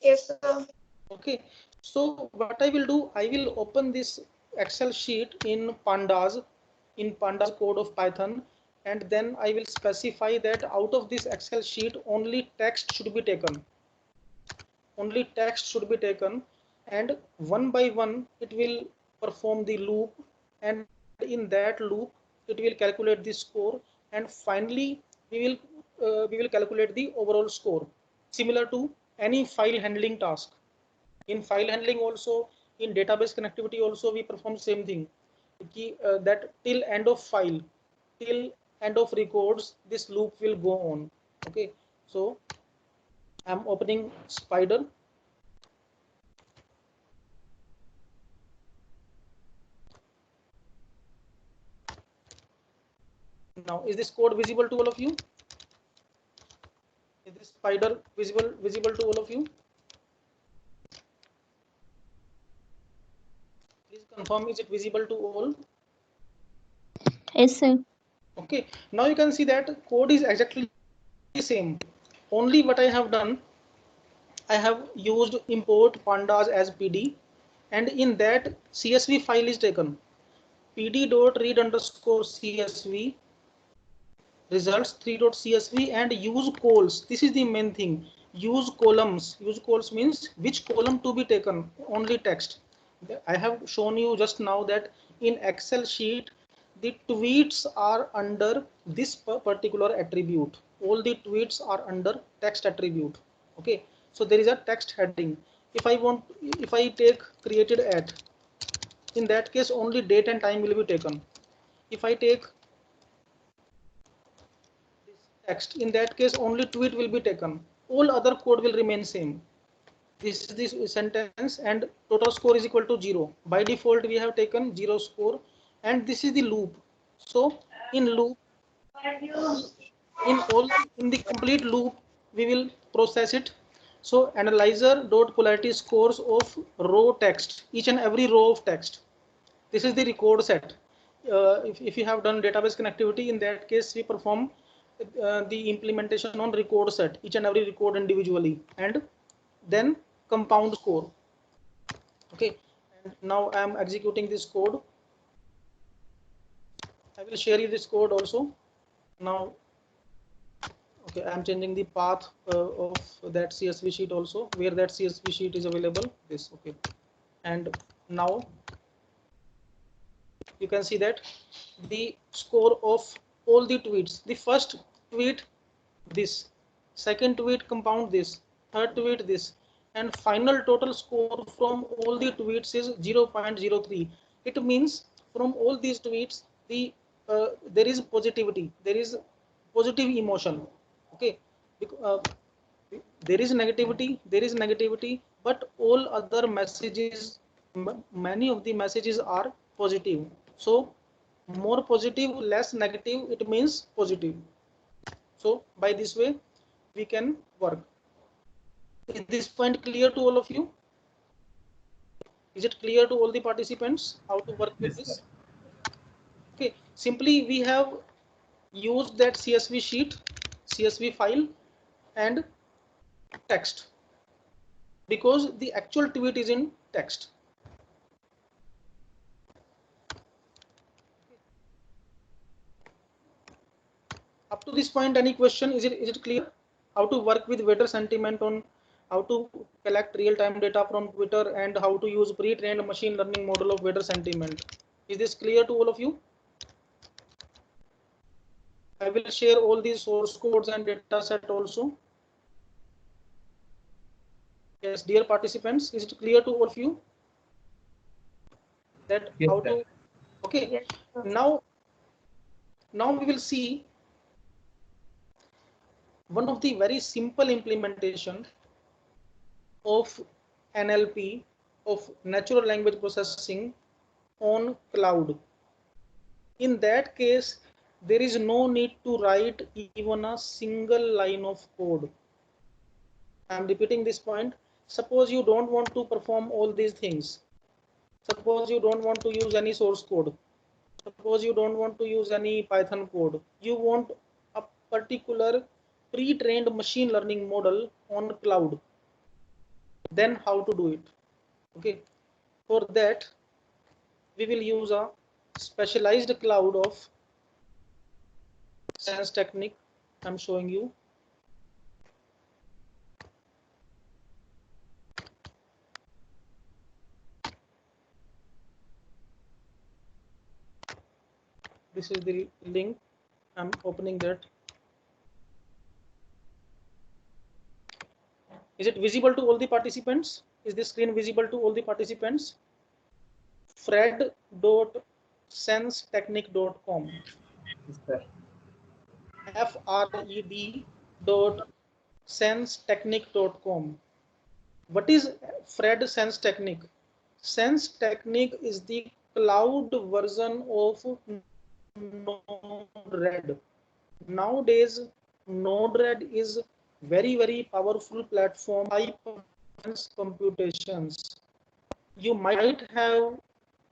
Yes, sir. Okay, so what I will do, I will open this Excel sheet in pandas code of Python, and then I will specify that out of this Excel sheet only text should be taken. Only text should be taken, and one by one it will perform the loop, and in that loop it will calculate the score, and finally we will calculate the overall score, similar to any file handling task. In file handling also, in database connectivity also, we perform same thing, that till end of file, till end of records, this loop will go on. Okay, so I'm opening Spider. Now is this code visible to all of you? Is this Spider visible to all of you? Please confirm, is it visible to all? Yes, sir. Okay, now you can see that code is exactly same. Only what I have done, I have used import pandas as PD, and in that CSV file is taken. PD.read underscore CSV results 3.csv and use calls. This is the main thing. Use columns. Use calls means which column to be taken. Only text. I have shown you just now that in Excel sheet the tweets are under this particular attribute. All the tweets are under text attribute. Okay, so there is a text heading. If I take created at, in that case only date and time will be taken. If I take text, in that case only tweet will be taken. All other code will remain same. This is this sentence, and total score is equal to 0. By default we have taken 0 score, and this is the loop. So in loop, in the complete loop we will process it. So analyzer dot polarity scores of row text, each and every row of text. This is the record set. If you have done database connectivity, in that case we perform the implementation on record set, each and every record individually, and then compound score. Okay, and now I am executing this code. I will share you this code also. Now, okay, I am changing the path of that CSV sheet also, where that CSV sheet is available. This, okay, and now you can see that the score of all the tweets. The first tweet this, second tweet compound this, third tweet this, and final total score from all the tweets is 0.03. It means from all these tweets there is positivity, there is positive emotion. Okay, uh, there is negativity, but all other messages, many of the messages are positive. So more positive, less negative, it means positive. So by this way we can work. Is this point clear to all of you? Is it clear to all the participants how to work with Yes, this? sir. Okay, simply we have used that CSV sheet, CSV file, and text, because the actual tweet is in text. Up to this point, any question? Is it clear how to work with Twitter sentiment, on how to collect real-time data from Twitter, and how to use pre-trained machine learning model of Twitter sentiment? Is this clear to all of you? I will share all these source codes and data set also. Yes, dear participants, is it clear to all of you that Yes, how sir. to? Okay, Yes, sir. now we will see one of the very simple implementation of NLP, of natural language processing on cloud. In that case, there is no need to write even a single line of code. I am repeating this point. Suppose you don't want to perform all these things. Suppose you don't want to use any source code. Suppose you don't want to use any Python code. You want a particular pre-trained machine learning model on cloud. Then how to do it? Okay. For that, we will use a specialized cloud of Sense Technique. I'm showing you. This is the link. I'm opening that. Is it visible to all the participants? Is the screen visible to all the participants? Fred.sensetechnique.com. Yes, sir. Fred.sensetechnique.com. What is Fred Sense Technique? Sense Technique is the cloud version of Node-RED. Nowadays, Node-RED is very powerful platform, high performance computations. You might have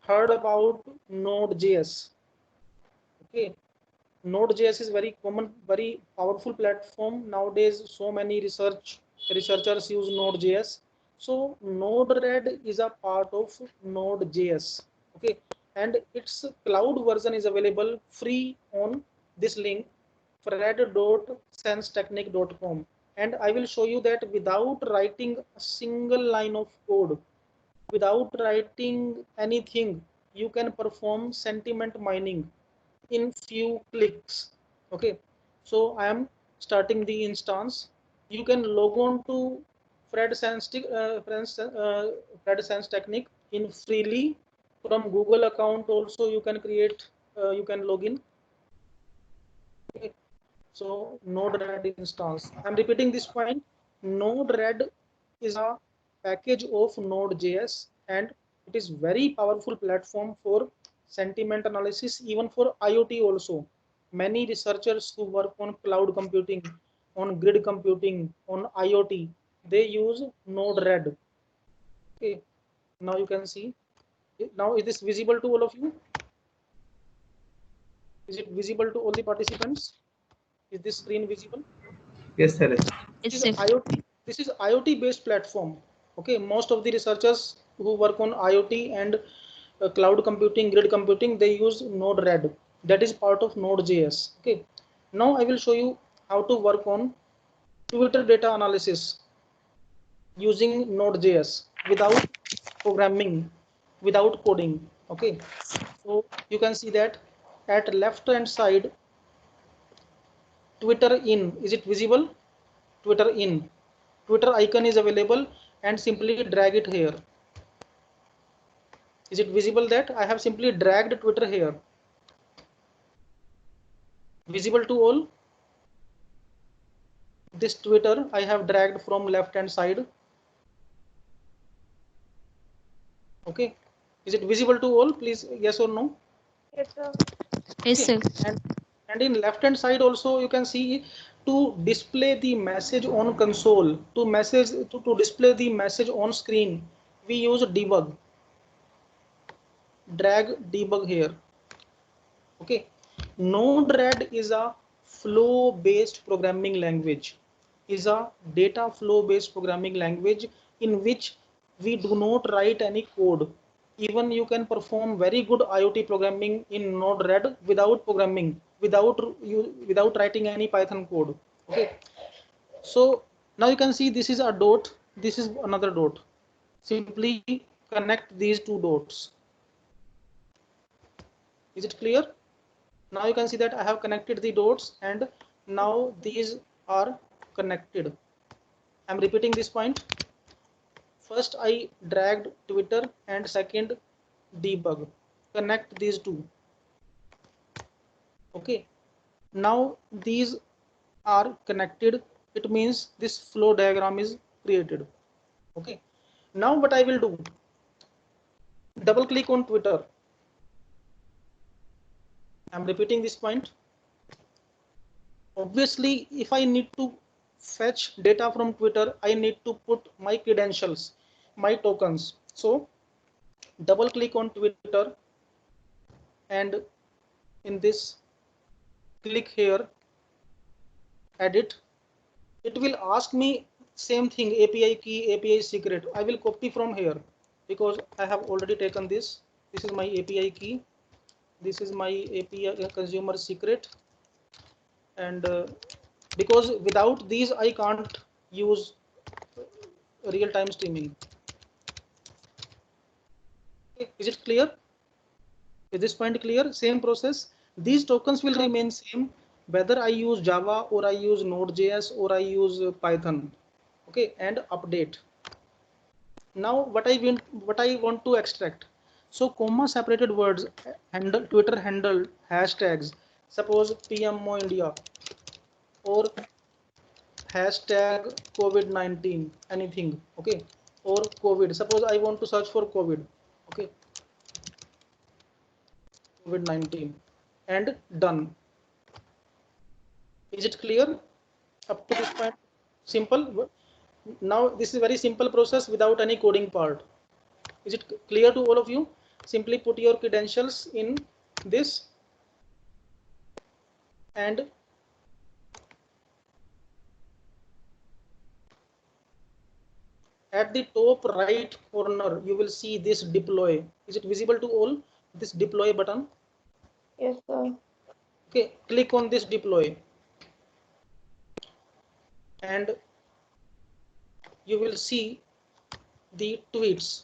heard about Node.js. Okay, Node.js is very common, very powerful platform. Nowadays, so many researchers use Node.js. So Node-RED is a part of Node.js. Okay, and its cloud version is available free on this link, fred.sensetechnique.com. And I will show you that without writing a single line of code, without writing anything, you can perform sentiment mining in few clicks. Okay, so I am starting the instance. You can log on to Fred Sense Technique in freely from Google account. Also, you can create, you can log in. Okay. So Node-RED instance. I'm repeating this point. Node-RED is a package of Node.js, and it is very powerful platform for sentiment analysis, even for IoT also. Many researchers who work on cloud computing, on grid computing, on IoT, they use Node-RED. Okay. Now you can see. Now is this visible to all of you? Is it visible to all the participants? Is this screen visible? Yes, sir. Yes, This sir. is IoT. This is IoT based platform. Okay, most of the researchers who work on IoT and cloud computing, grid computing, they use Node-RED. That is part of Node.js. Okay. Now I will show you how to work on Twitter data analysis using Node.js without programming, without coding. Okay. So you can see that at left hand side, Twitter in. Is it visible? Twitter in. Twitter icon is available, and simply drag it here. Is it visible that I have simply dragged Twitter here? Visible to all? This Twitter I have dragged from left hand side. Okay. Is it visible to all? Please, yes or no? Yes, sir. Yes, sir. And in left hand side also you can see, to display the message on console, to display the message on screen, we use debug. Drag debug here. Okay. Node-RED is a flow based programming language, is a data flow based programming language in which we do not write any code. Even you can perform very good IoT programming in Node-RED without programming, without writing any Python code. Okay. So now you can see this is a dot, this is another dot. Simply connect these two dots. Is it clear? Now you can see that I have connected the dots, and now these are connected. I'm repeating this point. First I dragged Twitter, and second debug. Connect these two. Okay. Now these are connected, it means this flow diagram is created. Okay, now what I will do, double click on Twitter. I'm repeating this point. Obviously, if I need to fetch data from Twitter, I need to put my credentials, my tokens. So double click on Twitter, and in this, click here, edit. It will ask me same thing, API key, API secret. I will copy from here because I have already taken this. This is my API key. This is my API consumer secret. And because without these, I can't use real-time streaming. Okay. Is it clear? Is this point clear? Same process. These tokens will remain same whether I use Java or I use Node.js or I use Python. Okay, and update. Now what I want to extract. So comma separated words, handle, Twitter handle, hashtags. Suppose PMO India or hashtag COVID-19, anything. Okay, or COVID. Suppose I want to search for COVID. Okay, COVID-19, and done. Is it clear up to this point? Simple. Now this is very simple process without any coding part. Is it clear to all of you? Simply put your credentials in this, and at the top right corner you will see this deploy. Is it visible to all? This deploy button. Yes, sir. Okay, click on this deploy, and you will see the tweets.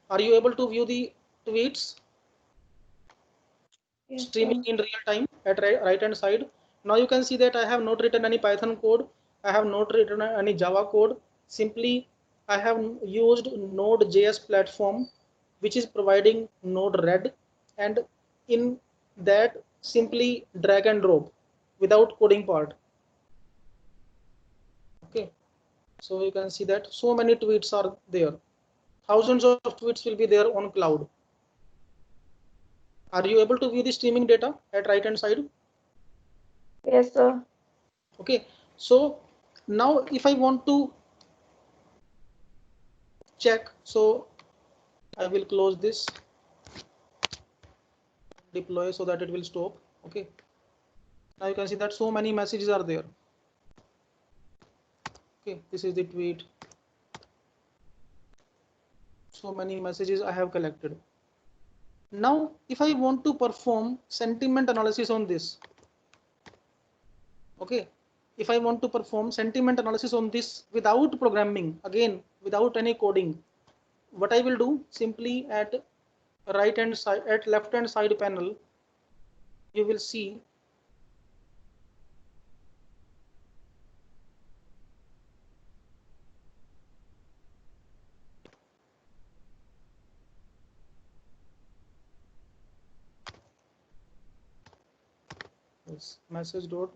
Are you able to view the tweets? Yes, Streaming sir. in real time at right hand side. Now you can see that I have not written any Python code. I have not written any Java code. Simply I have used Node.js platform, which is providing Node-RED, and in that simply drag and drop without coding part. Okay, so you can see that so many tweets are there. Thousands of tweets will be there on cloud. Are you able to view the streaming data at right hand side? Yes, sir. Okay, so now if I want to check, so I will close this, deploy, so that it will stop. Okay, now you can see that so many messages are there. Okay, this is the tweet. So many messages I have collected. Now if I want to perform sentiment analysis on this, okay, if I want to perform sentiment analysis on this without programming, again without any coding, what I will do, simply at right hand side, at left hand side panel, you will see this message dot.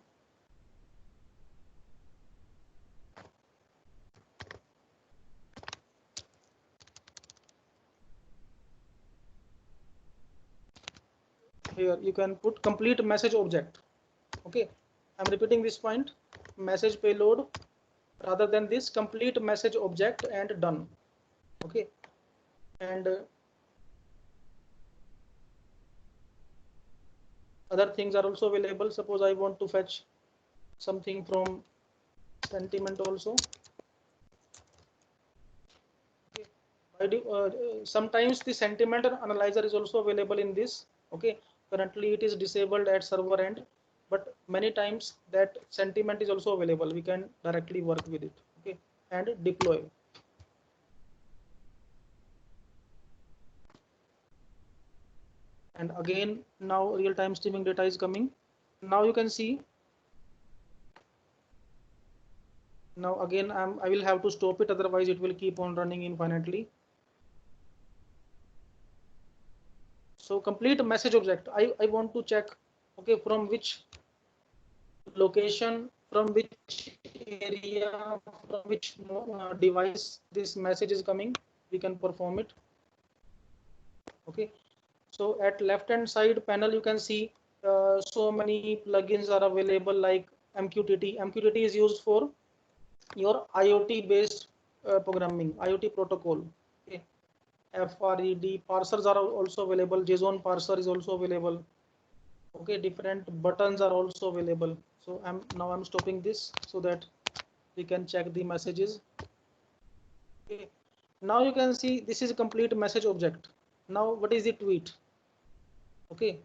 Here you can put complete message object. Okay, I'm repeating this point, message payload rather than this complete message object, and done. Okay, and other things are also available. Suppose I want to fetch something from sentiment also. Okay. Sometimes the sentiment analyzer is also available in this. Okay, currently it is disabled at server end, but many times that sentiment is also available. We can directly work with it. Okay, and deploy. And again, now real-time streaming data is coming. Now you can see. Now again, I will have to stop it, otherwise it will keep on running infinitely. So complete message object. I want to check, okay, from which location, from which area, from which device this message is coming, we can perform it. Okay, so at left hand side panel you can see so many plugins are available like MQTT. MQTT is used for your IoT based programming, IoT protocol. Okay. FRED parsers are also available. JSON parser is also available. Okay, different buttons are also available. So I'm stopping this so that we can check the messages. Okay. Now you can see this is a complete message object. Now what is the tweet? Okay,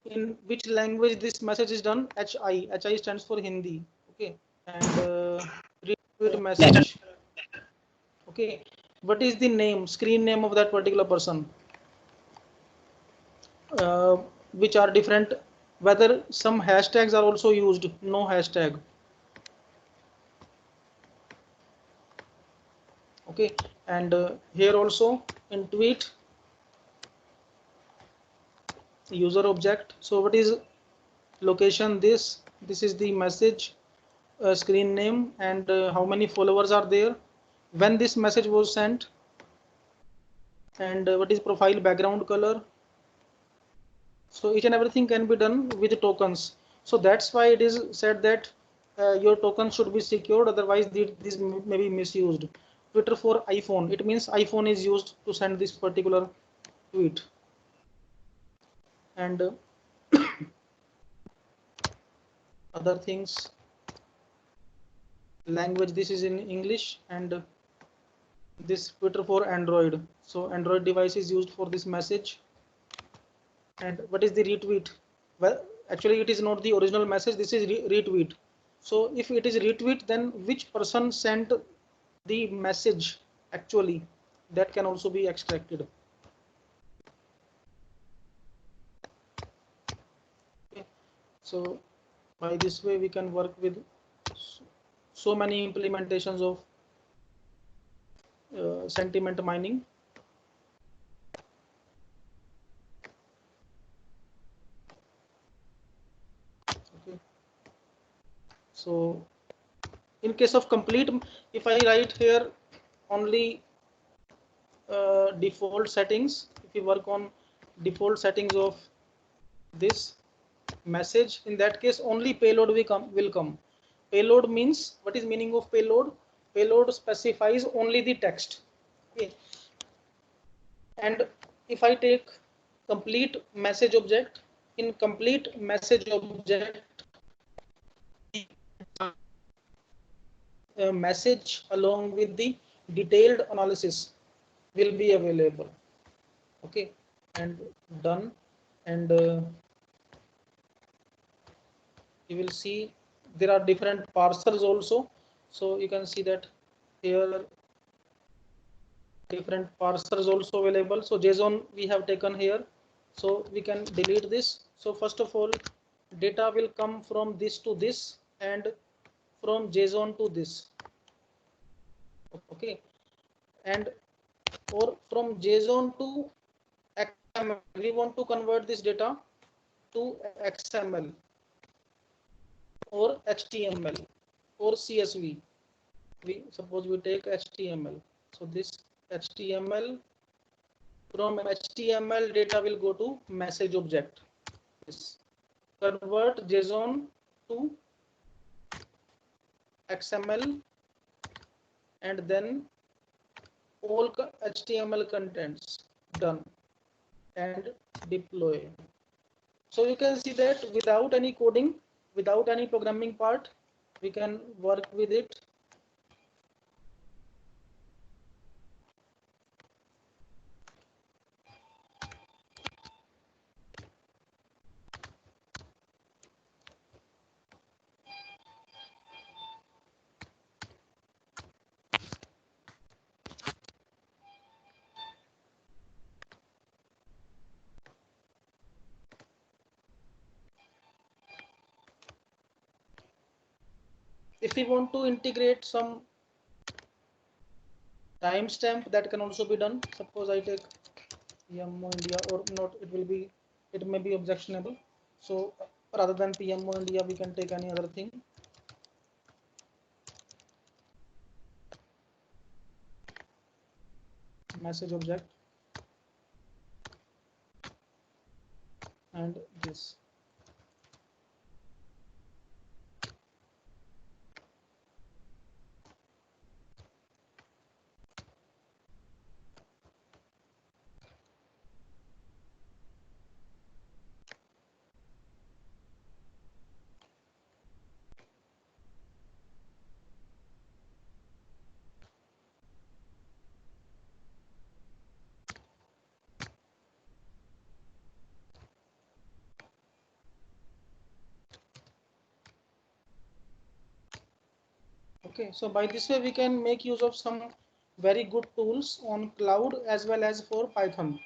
in which language this message is done? HI. HI stands for Hindi. Okay, and retweet message. Okay, what is the name, screen name of that particular person? Which are different, whether some hashtags are also used, no hashtag. Okay, and here also in tweet user object. So what is location? This is the message screen name, and how many followers are there, when this message was sent, and what is profile background color. So each and everything can be done with tokens. So that's why it is said that your tokens should be secured, otherwise this may be misused. Twitter for iPhone, it means iPhone is used to send this particular tweet. And other things, language, this is in English, and this Twitter for Android. So Android device is used for this message. And what is the retweet? Well, actually it is not the original message, this is retweet. So if it is retweet, then which person sent the message actually, that can also be extracted. Okay. So by this way we can work with so many implementations of sentiment mining. Okay. So in case of complete, if I write here only default settings, if you work on default settings of this message, in that case only payload will come. Payload means, what is meaning of payload? Payload specifies only the text. Okay. And if I take complete message object, in complete message object, a message along with the detailed analysis will be available. Okay, and done. And you will see there are different parsers also. So you can see that here different parsers also available. So JSON we have taken here, so we can delete this. So first of all, data will come from this to this, and from JSON to this. Okay, and or from JSON to XML. We want to convert this data to XML or HTML or CSV. We suppose we take HTML. So this HTML, from HTML data will go to message object. This convert JSON to XML, and then all HTML contents, done, and deploy. So you can see that without any coding, without any programming part, we can work with it. If we want to integrate some timestamp, that can also be done. Suppose I take PMO India, or not, it may be objectionable. So rather than PMO India, we can take any other thing. message object, and this. Okay, so by this way we can make use of some very good tools on cloud as well as for Python.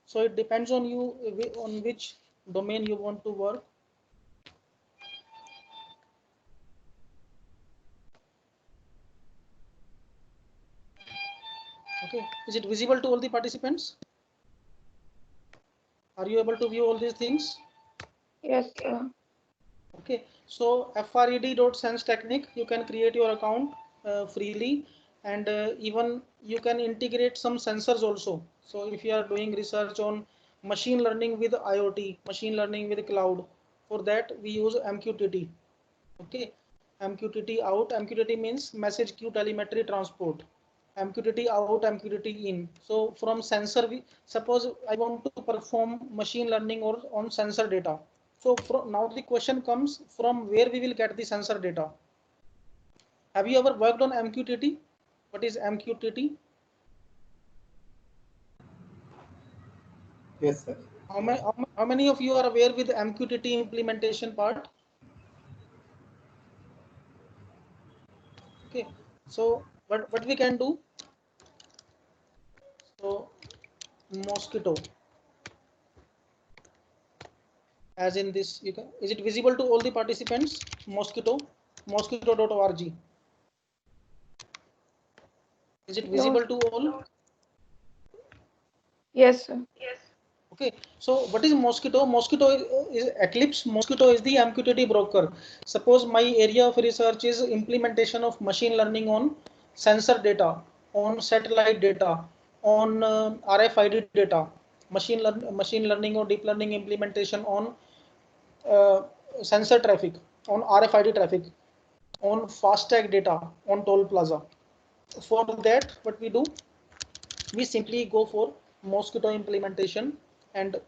So it depends on you on which domain you want to work. Okay, is it visible to all the participants? Are you able to view all these things? Yes, sir. Okay, so fred.sense technique, you can create your account freely, and even you can integrate some sensors also. So if you are doing research on machine learning with IoT, machine learning with cloud, for that we use MQTT. Okay, MQTT out, MQTT means message queue telemetry transport. MQTT out, MQTT in. So from sensor, suppose I want to perform machine learning or on sensor data. So now the question comes, from where we will get the sensor data. Have you ever worked on MQTT? What is MQTT? Yes, sir. How many of you are aware with MQTT implementation part? Okay, so what we can do? So Mosquitto, as in this, you can, is it visible to all the participants? Mosquitto.org. Is it No. visible to all? Yes, sir. Okay, so what is Mosquitto? Mosquitto is Eclipse. Mosquitto is the MQTT broker. Suppose my area of research is implementation of machine learning on sensor data, on satellite data, on RFID data, machine learning or deep learning implementation on uh, sensor traffic, on RFID traffic, on FASTag data, on toll plaza. For that, what we do, we simply go for Mosquitto implementation, and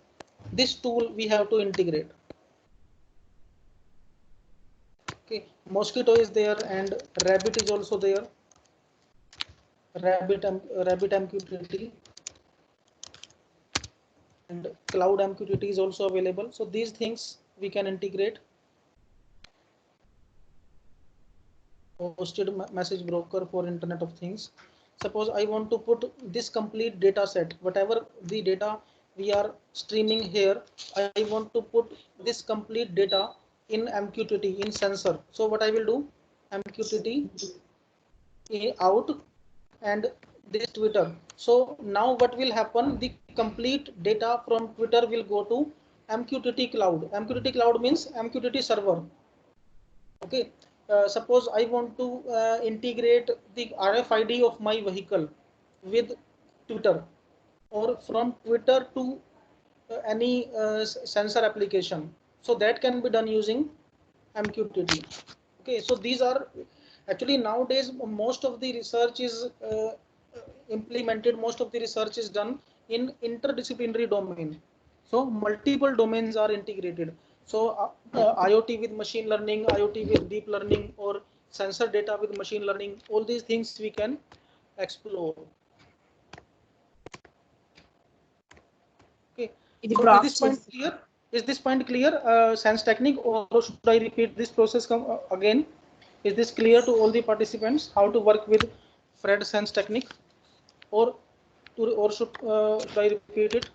this tool we have to integrate. Okay, Mosquitto is there and Rabbit is also there. Rabbit MQTT and Cloud MQTT is also available. So these things we can integrate. Hosted message broker for Internet of Things. Suppose I want to put this complete data set, whatever the data we are streaming here, I want to put this complete data in MQTT, in sensor. So what I will do, MQTT out and this Twitter. So now what will happen, the complete data from Twitter will go to MQTT cloud. MQTT cloud means MQTT server. Okay, suppose I want to integrate the RFID of my vehicle with Twitter, or from Twitter to any sensor application. So that can be done using MQTT. Okay, so these are actually nowadays most of the research is implemented, most of the research is done in interdisciplinary domain. So multiple domains are integrated. So IoT with machine learning, IoT with deep learning, or sensor data with machine learning, all these things we can explore. Okay, so is this point clear? Is this point clear, sense technique, or should I repeat this process again? Is this clear to all the participants how to work with Fred sense technique, or should I repeat it?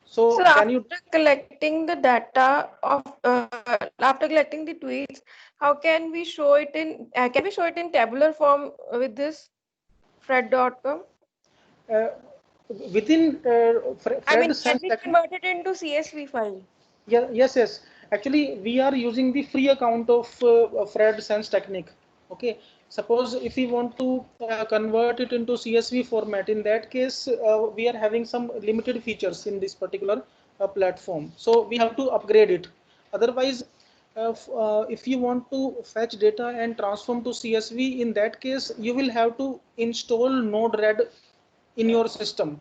So can you? After collecting the data of after collecting the tweets, how can we show it in tabular form with this Fred.com? Uh, within I mean, Fred can sense we technique? convert it into CSV file? Yeah, yes. Actually, we are using the free account of Fred sense technique. Okay, suppose if we want to convert it into CSV format, in that case, we are having some limited features in this particular platform. So we have to upgrade it. Otherwise, if you want to fetch data and transform to CSV, in that case, you will have to install Node-RED in your system.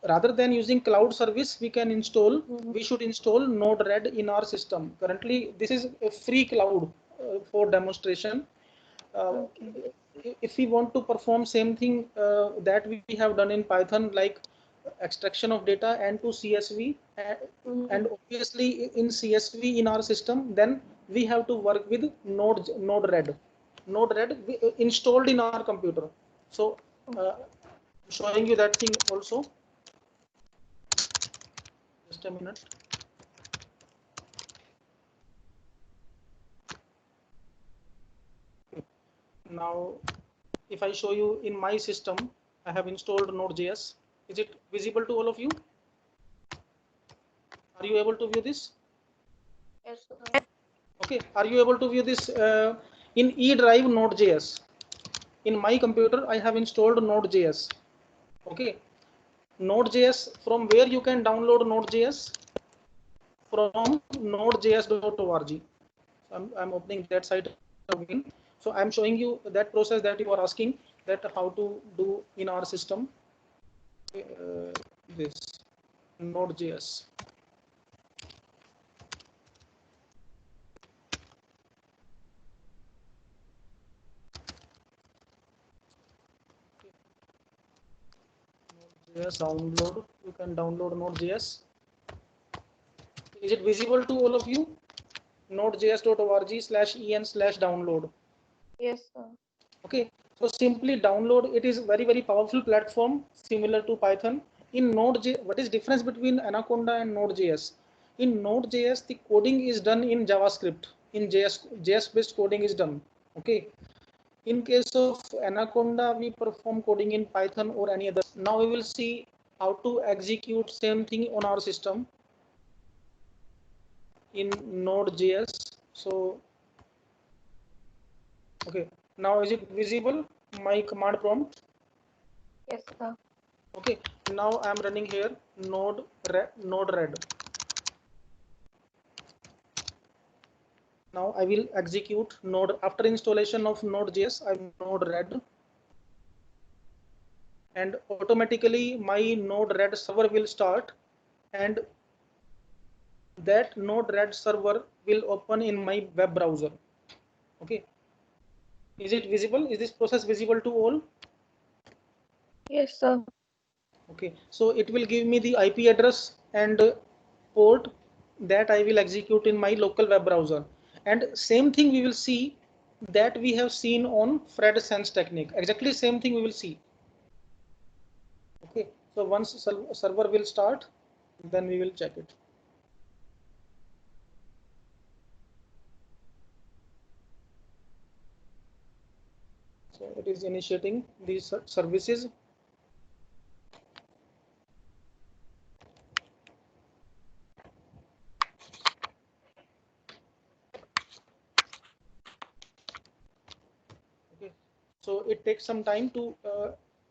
Rather than using cloud service, we can install, we should install Node-RED in our system. Currently, this is a free cloud for demonstration. If we want to perform same thing that we have done in Python, like extraction of data and to CSV, and obviously in CSV in our system, then we have to work with Node-RED installed in our computer. So showing you that thing also. Just a minute. Now, if I show you in my system, I have installed Node.js. Is it visible to all of you? Are you able to view this? Yes, sir. Okay. Are you able to view this in E drive Node.js? In my computer, I have installed Node.js. Okay. Node.js, from where you can download Node.js? From nodejs.org. I'm opening that site again. So I'm showing you that process that you are asking, that how to do in our system. This Node.js. Node.js download. You can download Node.js. Is it visible to all of you? nodejs.org/en/download. Yes, sir. Okay, so simply download. It is very powerful platform similar to Python. In Node.js, what is difference between Anaconda and Node.js? In Node.js, the coding is done in JavaScript. In JS based coding is done. Okay. In case of Anaconda, we perform coding in Python or any other. Now we will see how to execute same thing on our system in Node.js. So, okay. Now is it visible? My command prompt. Yes, sir. Okay, now I'm running here Node-RED. Now I will execute Node after installation of Node.js. I'm Node-RED, and automatically my Node-RED server will start, and that Node-RED server will open in my web browser. Okay, is it visible? Is this process visible to all? Yes, sir. Okay, so it will give me the IP address and port that I will execute in my local web browser. And same thing we will see that we have seen on Fred Sense technique. Exactly same thing we will see. Okay, so once server will start, then we will check it. So it is initiating these services. Okay, so it takes some time to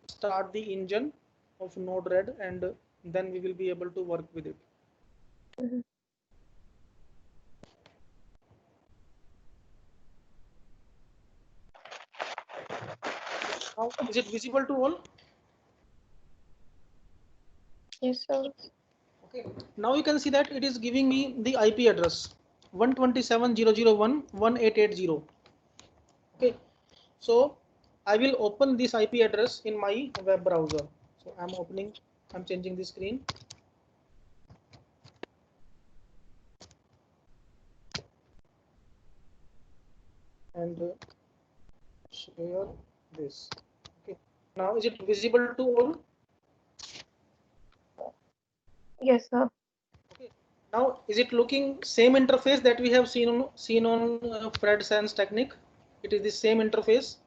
start the engine of Node-RED, and then we will be able to work with it. Now, is it visible to all? Yes, sir. Okay. Now you can see that it is giving me the IP address 127.0.0.1.1880. Okay. So I will open this IP address in my web browser. So I'm changing the screen. And share this. Okay. Now is it visible to all? Yes, sir. Okay. Now is it looking same interface that we have seen on Fred Sense technique? It is the same interface.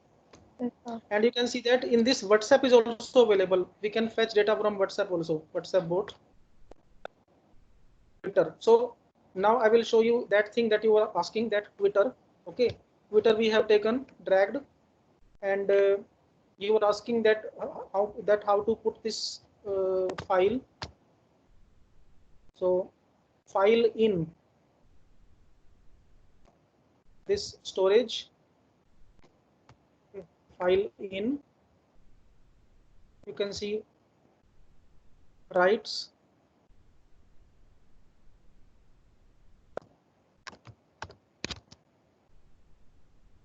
Yes, sir. And you can see that in this WhatsApp is also available. We can fetch data from WhatsApp also, WhatsApp bot. Twitter. So now I will show you that thing that you were asking, that Twitter. Okay. Twitter we have taken, dragged, and you were asking that how to put this file. So file in this storage, file in, you can see writes,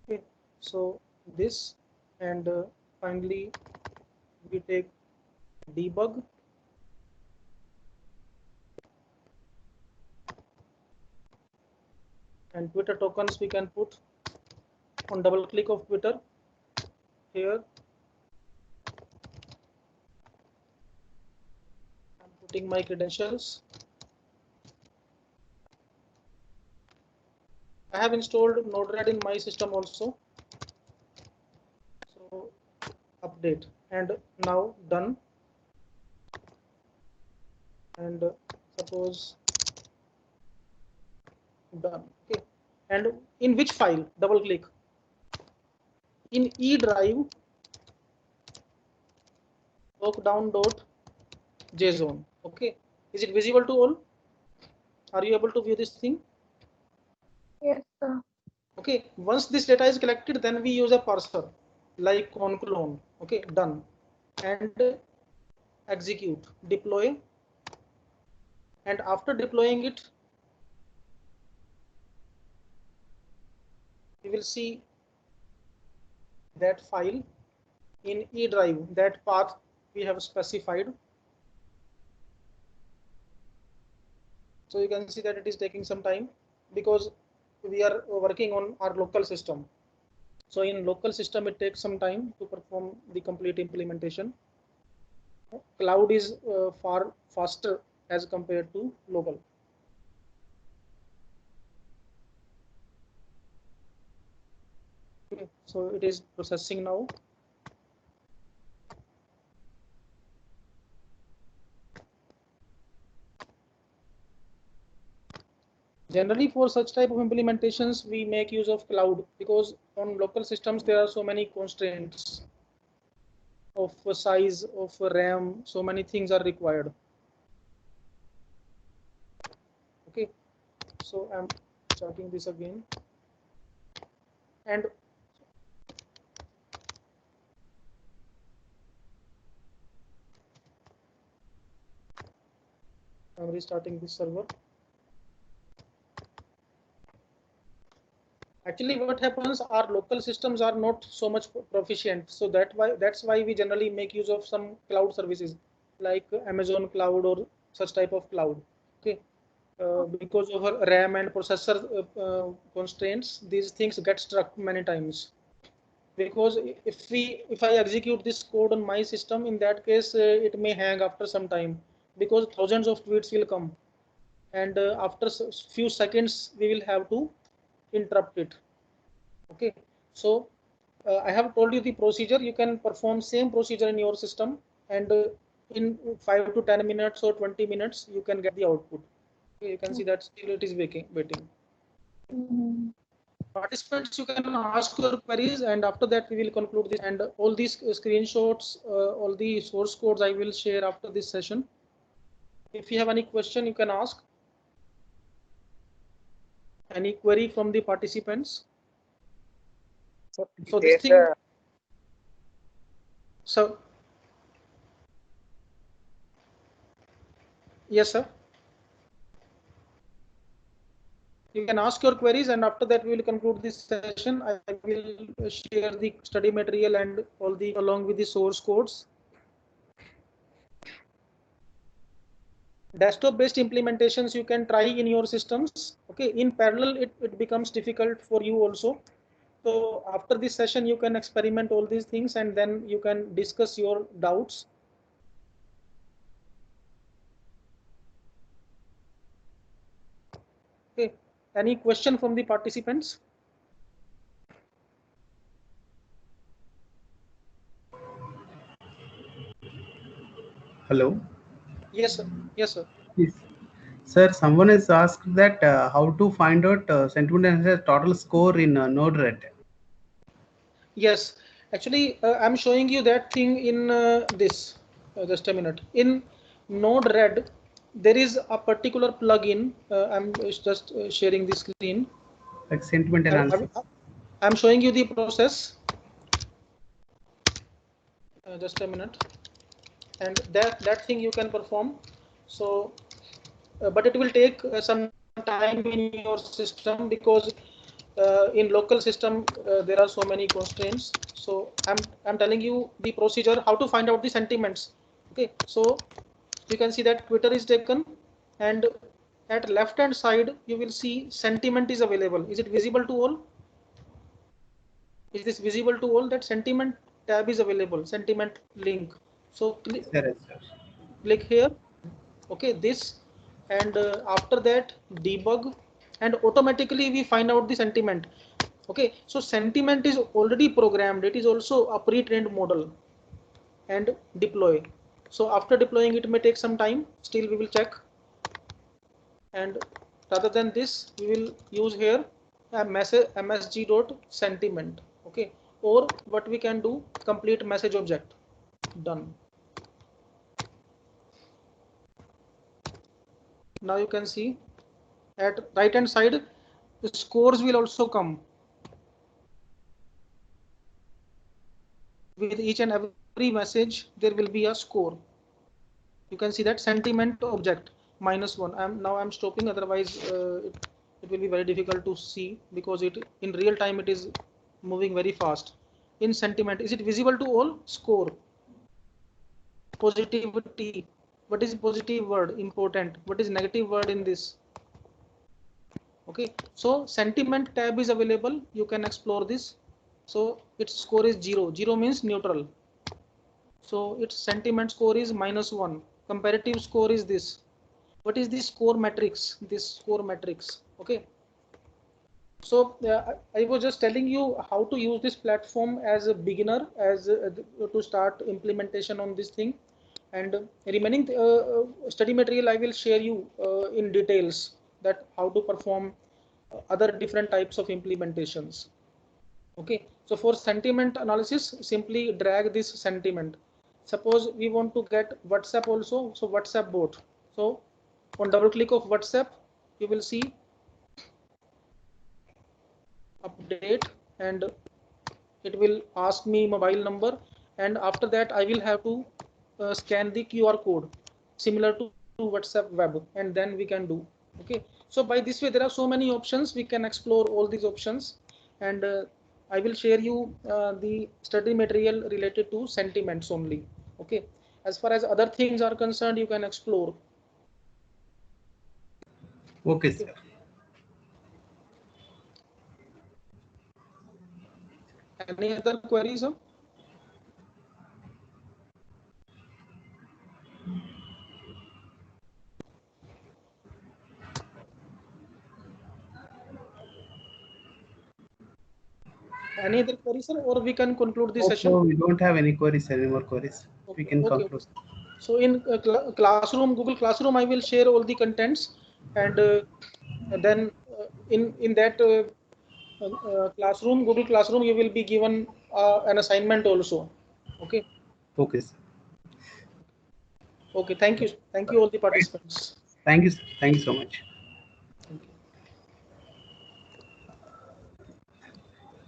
okay, so this, and finally we take debug, and Twitter tokens we can put on double click of Twitter here. I'm putting my credentials. I have installed Node-RED in my system also. So update, and now done. And suppose done. Okay. And in which file? Double click. In E drive, lockdown.json. Okay. Is it visible to all? Are you able to view this thing? Yes, sir. Okay. Once this data is collected, then we use a parser like conclone. Okay. Done. And execute, deploy. And after deploying it, we will see that file in E drive, that path we have specified. So you can see that it is taking some time because we are working on our local system. So in local system, it takes some time to perform the complete implementation. Cloud is far faster as compared to local. Okay, so it is processing now. Generally, for such type of implementations, we make use of cloud because on local systems there are so many constraints of size of RAM. So many things are required. Okay, so I'm starting this again, and I'm restarting this server. Actually, what happens, our local systems are not so much proficient, so that's why we generally make use of some cloud services like Amazon cloud or such type of cloud. Okay, because of our RAM and processor constraints, these things get stuck many times. Because if I execute this code on my system, in that case it may hang after some time because thousands of tweets will come, and after few seconds we will have to interrupt it. Okay, so I have told you the procedure. You can perform same procedure in your system, and in 5 to 10 minutes or 20 minutes you can get the output. Okay, you can see that still it is waiting. Participants, you can ask your queries, and after that we will conclude this, and all these screenshots, all the source codes I will share after this session. If you have any question, you can ask. Any query from the participants? So this thing, so yes, sir. You can ask your queries, and after that we will conclude this session. I will share the study material and all the along with the source codes. Desktop-based implementations you can try in your systems. Okay, in parallel it becomes difficult for you also. So after this session you can experiment all these things, and then you can discuss your doubts. Okay, any question from the participants? Hello. Yes, sir. Yes, sir. Yes. Sir, someone has asked that how to find out sentiment and total score in Node-RED. Yes, actually, I'm showing you that thing in this. Just a minute. In Node-RED, there is a particular plugin. I'm just sharing the screen. Like sentiment analysis. I'm showing you the process. Just a minute. And that thing you can perform. So, but it will take some time in your system because in local system there are so many constraints. So I'm telling you the procedure how to find out the sentiments. Okay, so you can see that Twitter is taken, and at left hand side you will see sentiment is available. Is it visible to all? Is this visible to all? That sentiment tab is available, sentiment link. So click here. Okay, this, and after that debug, and automatically we find out the sentiment. Okay, so sentiment is already programmed. It is also a pre-trained model, and deploy. So after deploying, it may take some time. Still we will check, and rather than this we will use here a message msg.sentiment. Okay, or what we can do, complete message object. Done. Now you can see at right hand side the scores will also come with each and every message. There will be a score. You can see that sentiment object -1. I'm stopping, otherwise it will be very difficult to see because it in real time it is moving very fast. In sentiment, is it visible to all? Score, positivity. What is positive word? Important. What is negative word in this? Okay, so sentiment tab is available. You can explore this. So its score is 0. 0 means neutral. So its sentiment score is -1. Comparative score is this. What is the score matrix? This score matrix. Okay. So I was just telling you how to use this platform as a beginner, as to start implementation on this thing, and remaining study material I will share you in details, that how to perform other different types of implementations. Okay, so for sentiment analysis, simply drag this sentiment. Suppose we want to get WhatsApp also, so WhatsApp bot. So on double click of WhatsApp, you will see update, and it will ask me mobile number, and after that I will have to scan the QR code similar to WhatsApp web, and then we can do. Okay, so by this way there are so many options. We can explore all these options, and I will share you the study material related to sentiments only. Okay, as far as other things are concerned, you can explore. Okay, sir. Any other queries, sir? Any other queries, sir, or we can conclude the session? So we don't have any queries, any more queries. Okay, We can conclude. So in Classroom, Google Classroom, I will share all the contents, and then in that Classroom, Google Classroom, you will be given an assignment also. Okay. Okay, sir. Okay. Thank you. Thank you all the participants. Thank you, sir. Thank you so much. Thank you.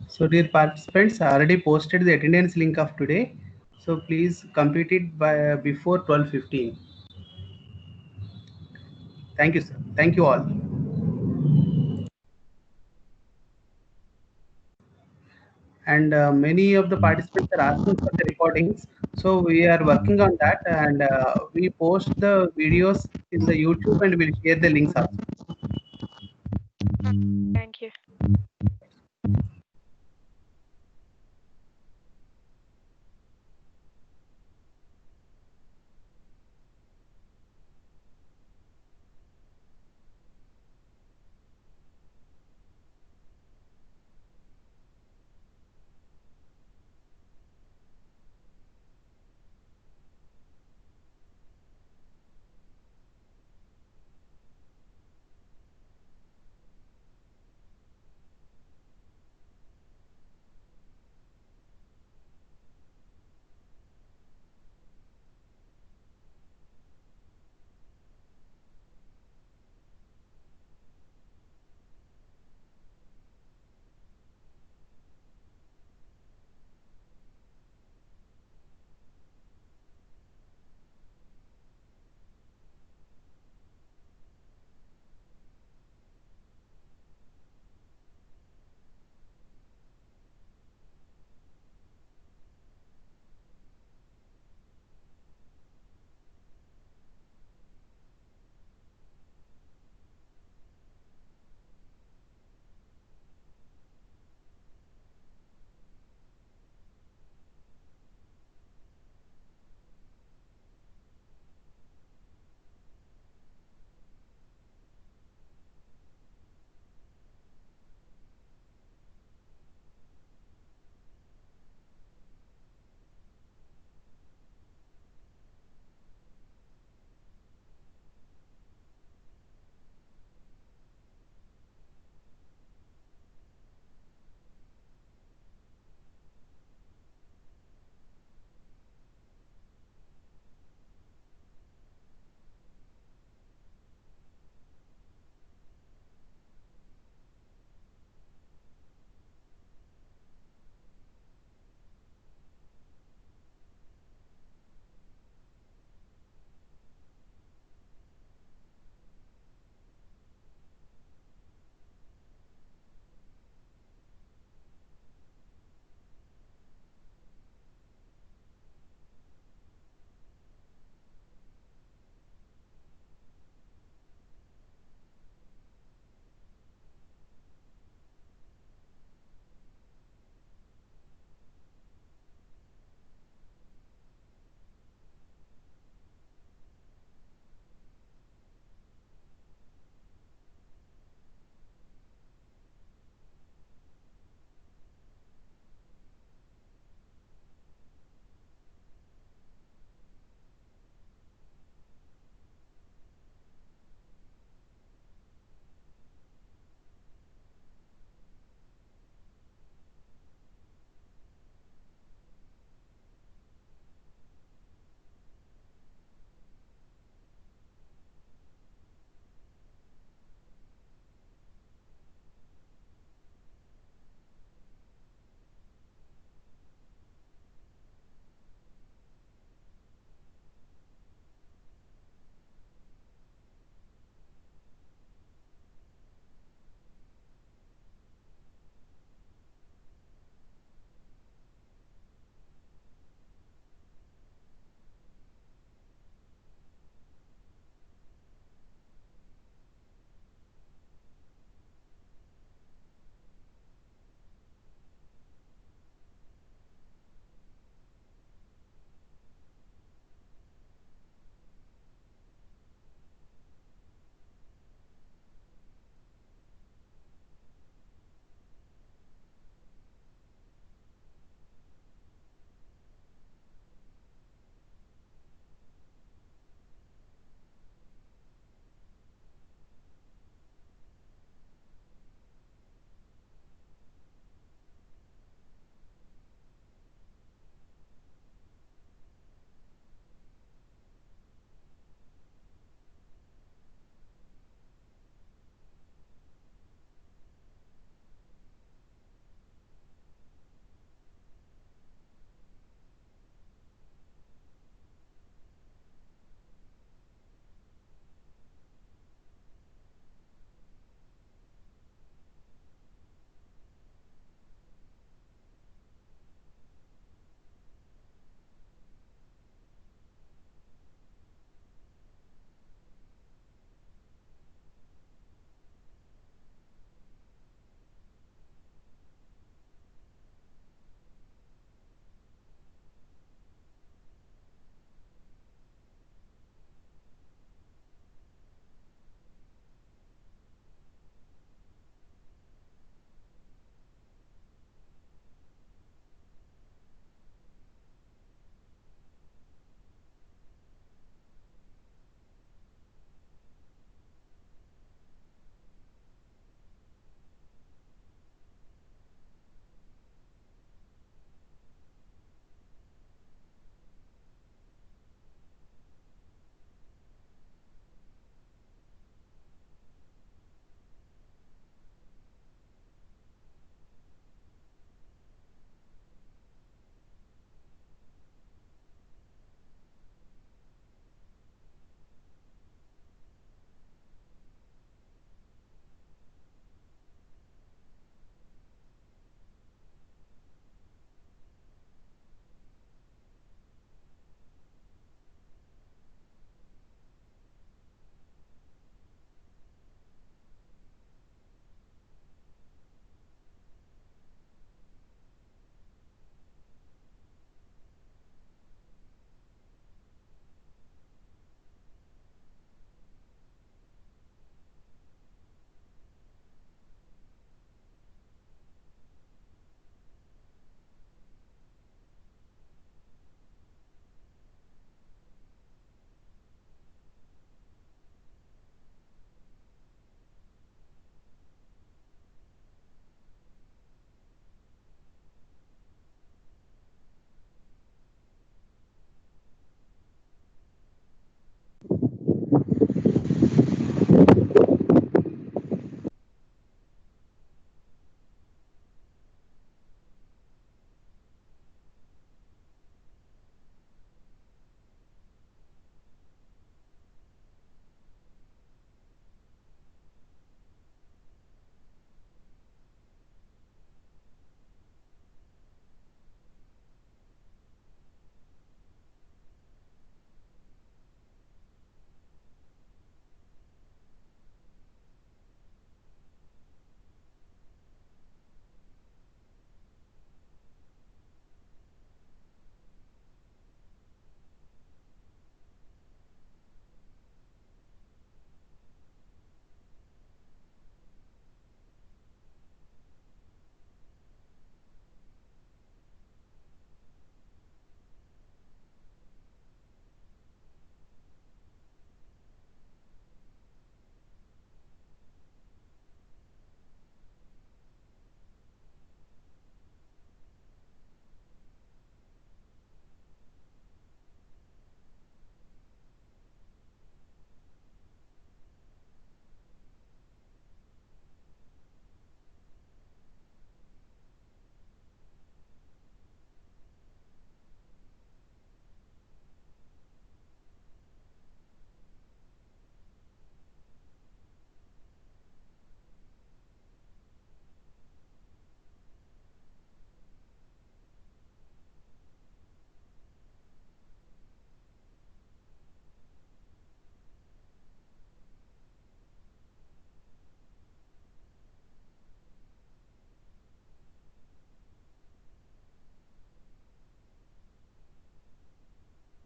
So dear participants, I already posted the attendance link of today. So please complete it by before 12:15. Thank you, sir. Thank you all. And many of the participants are asking for the recordings. So we are working on that, and we post the videos in the YouTube, and we'll share the links also.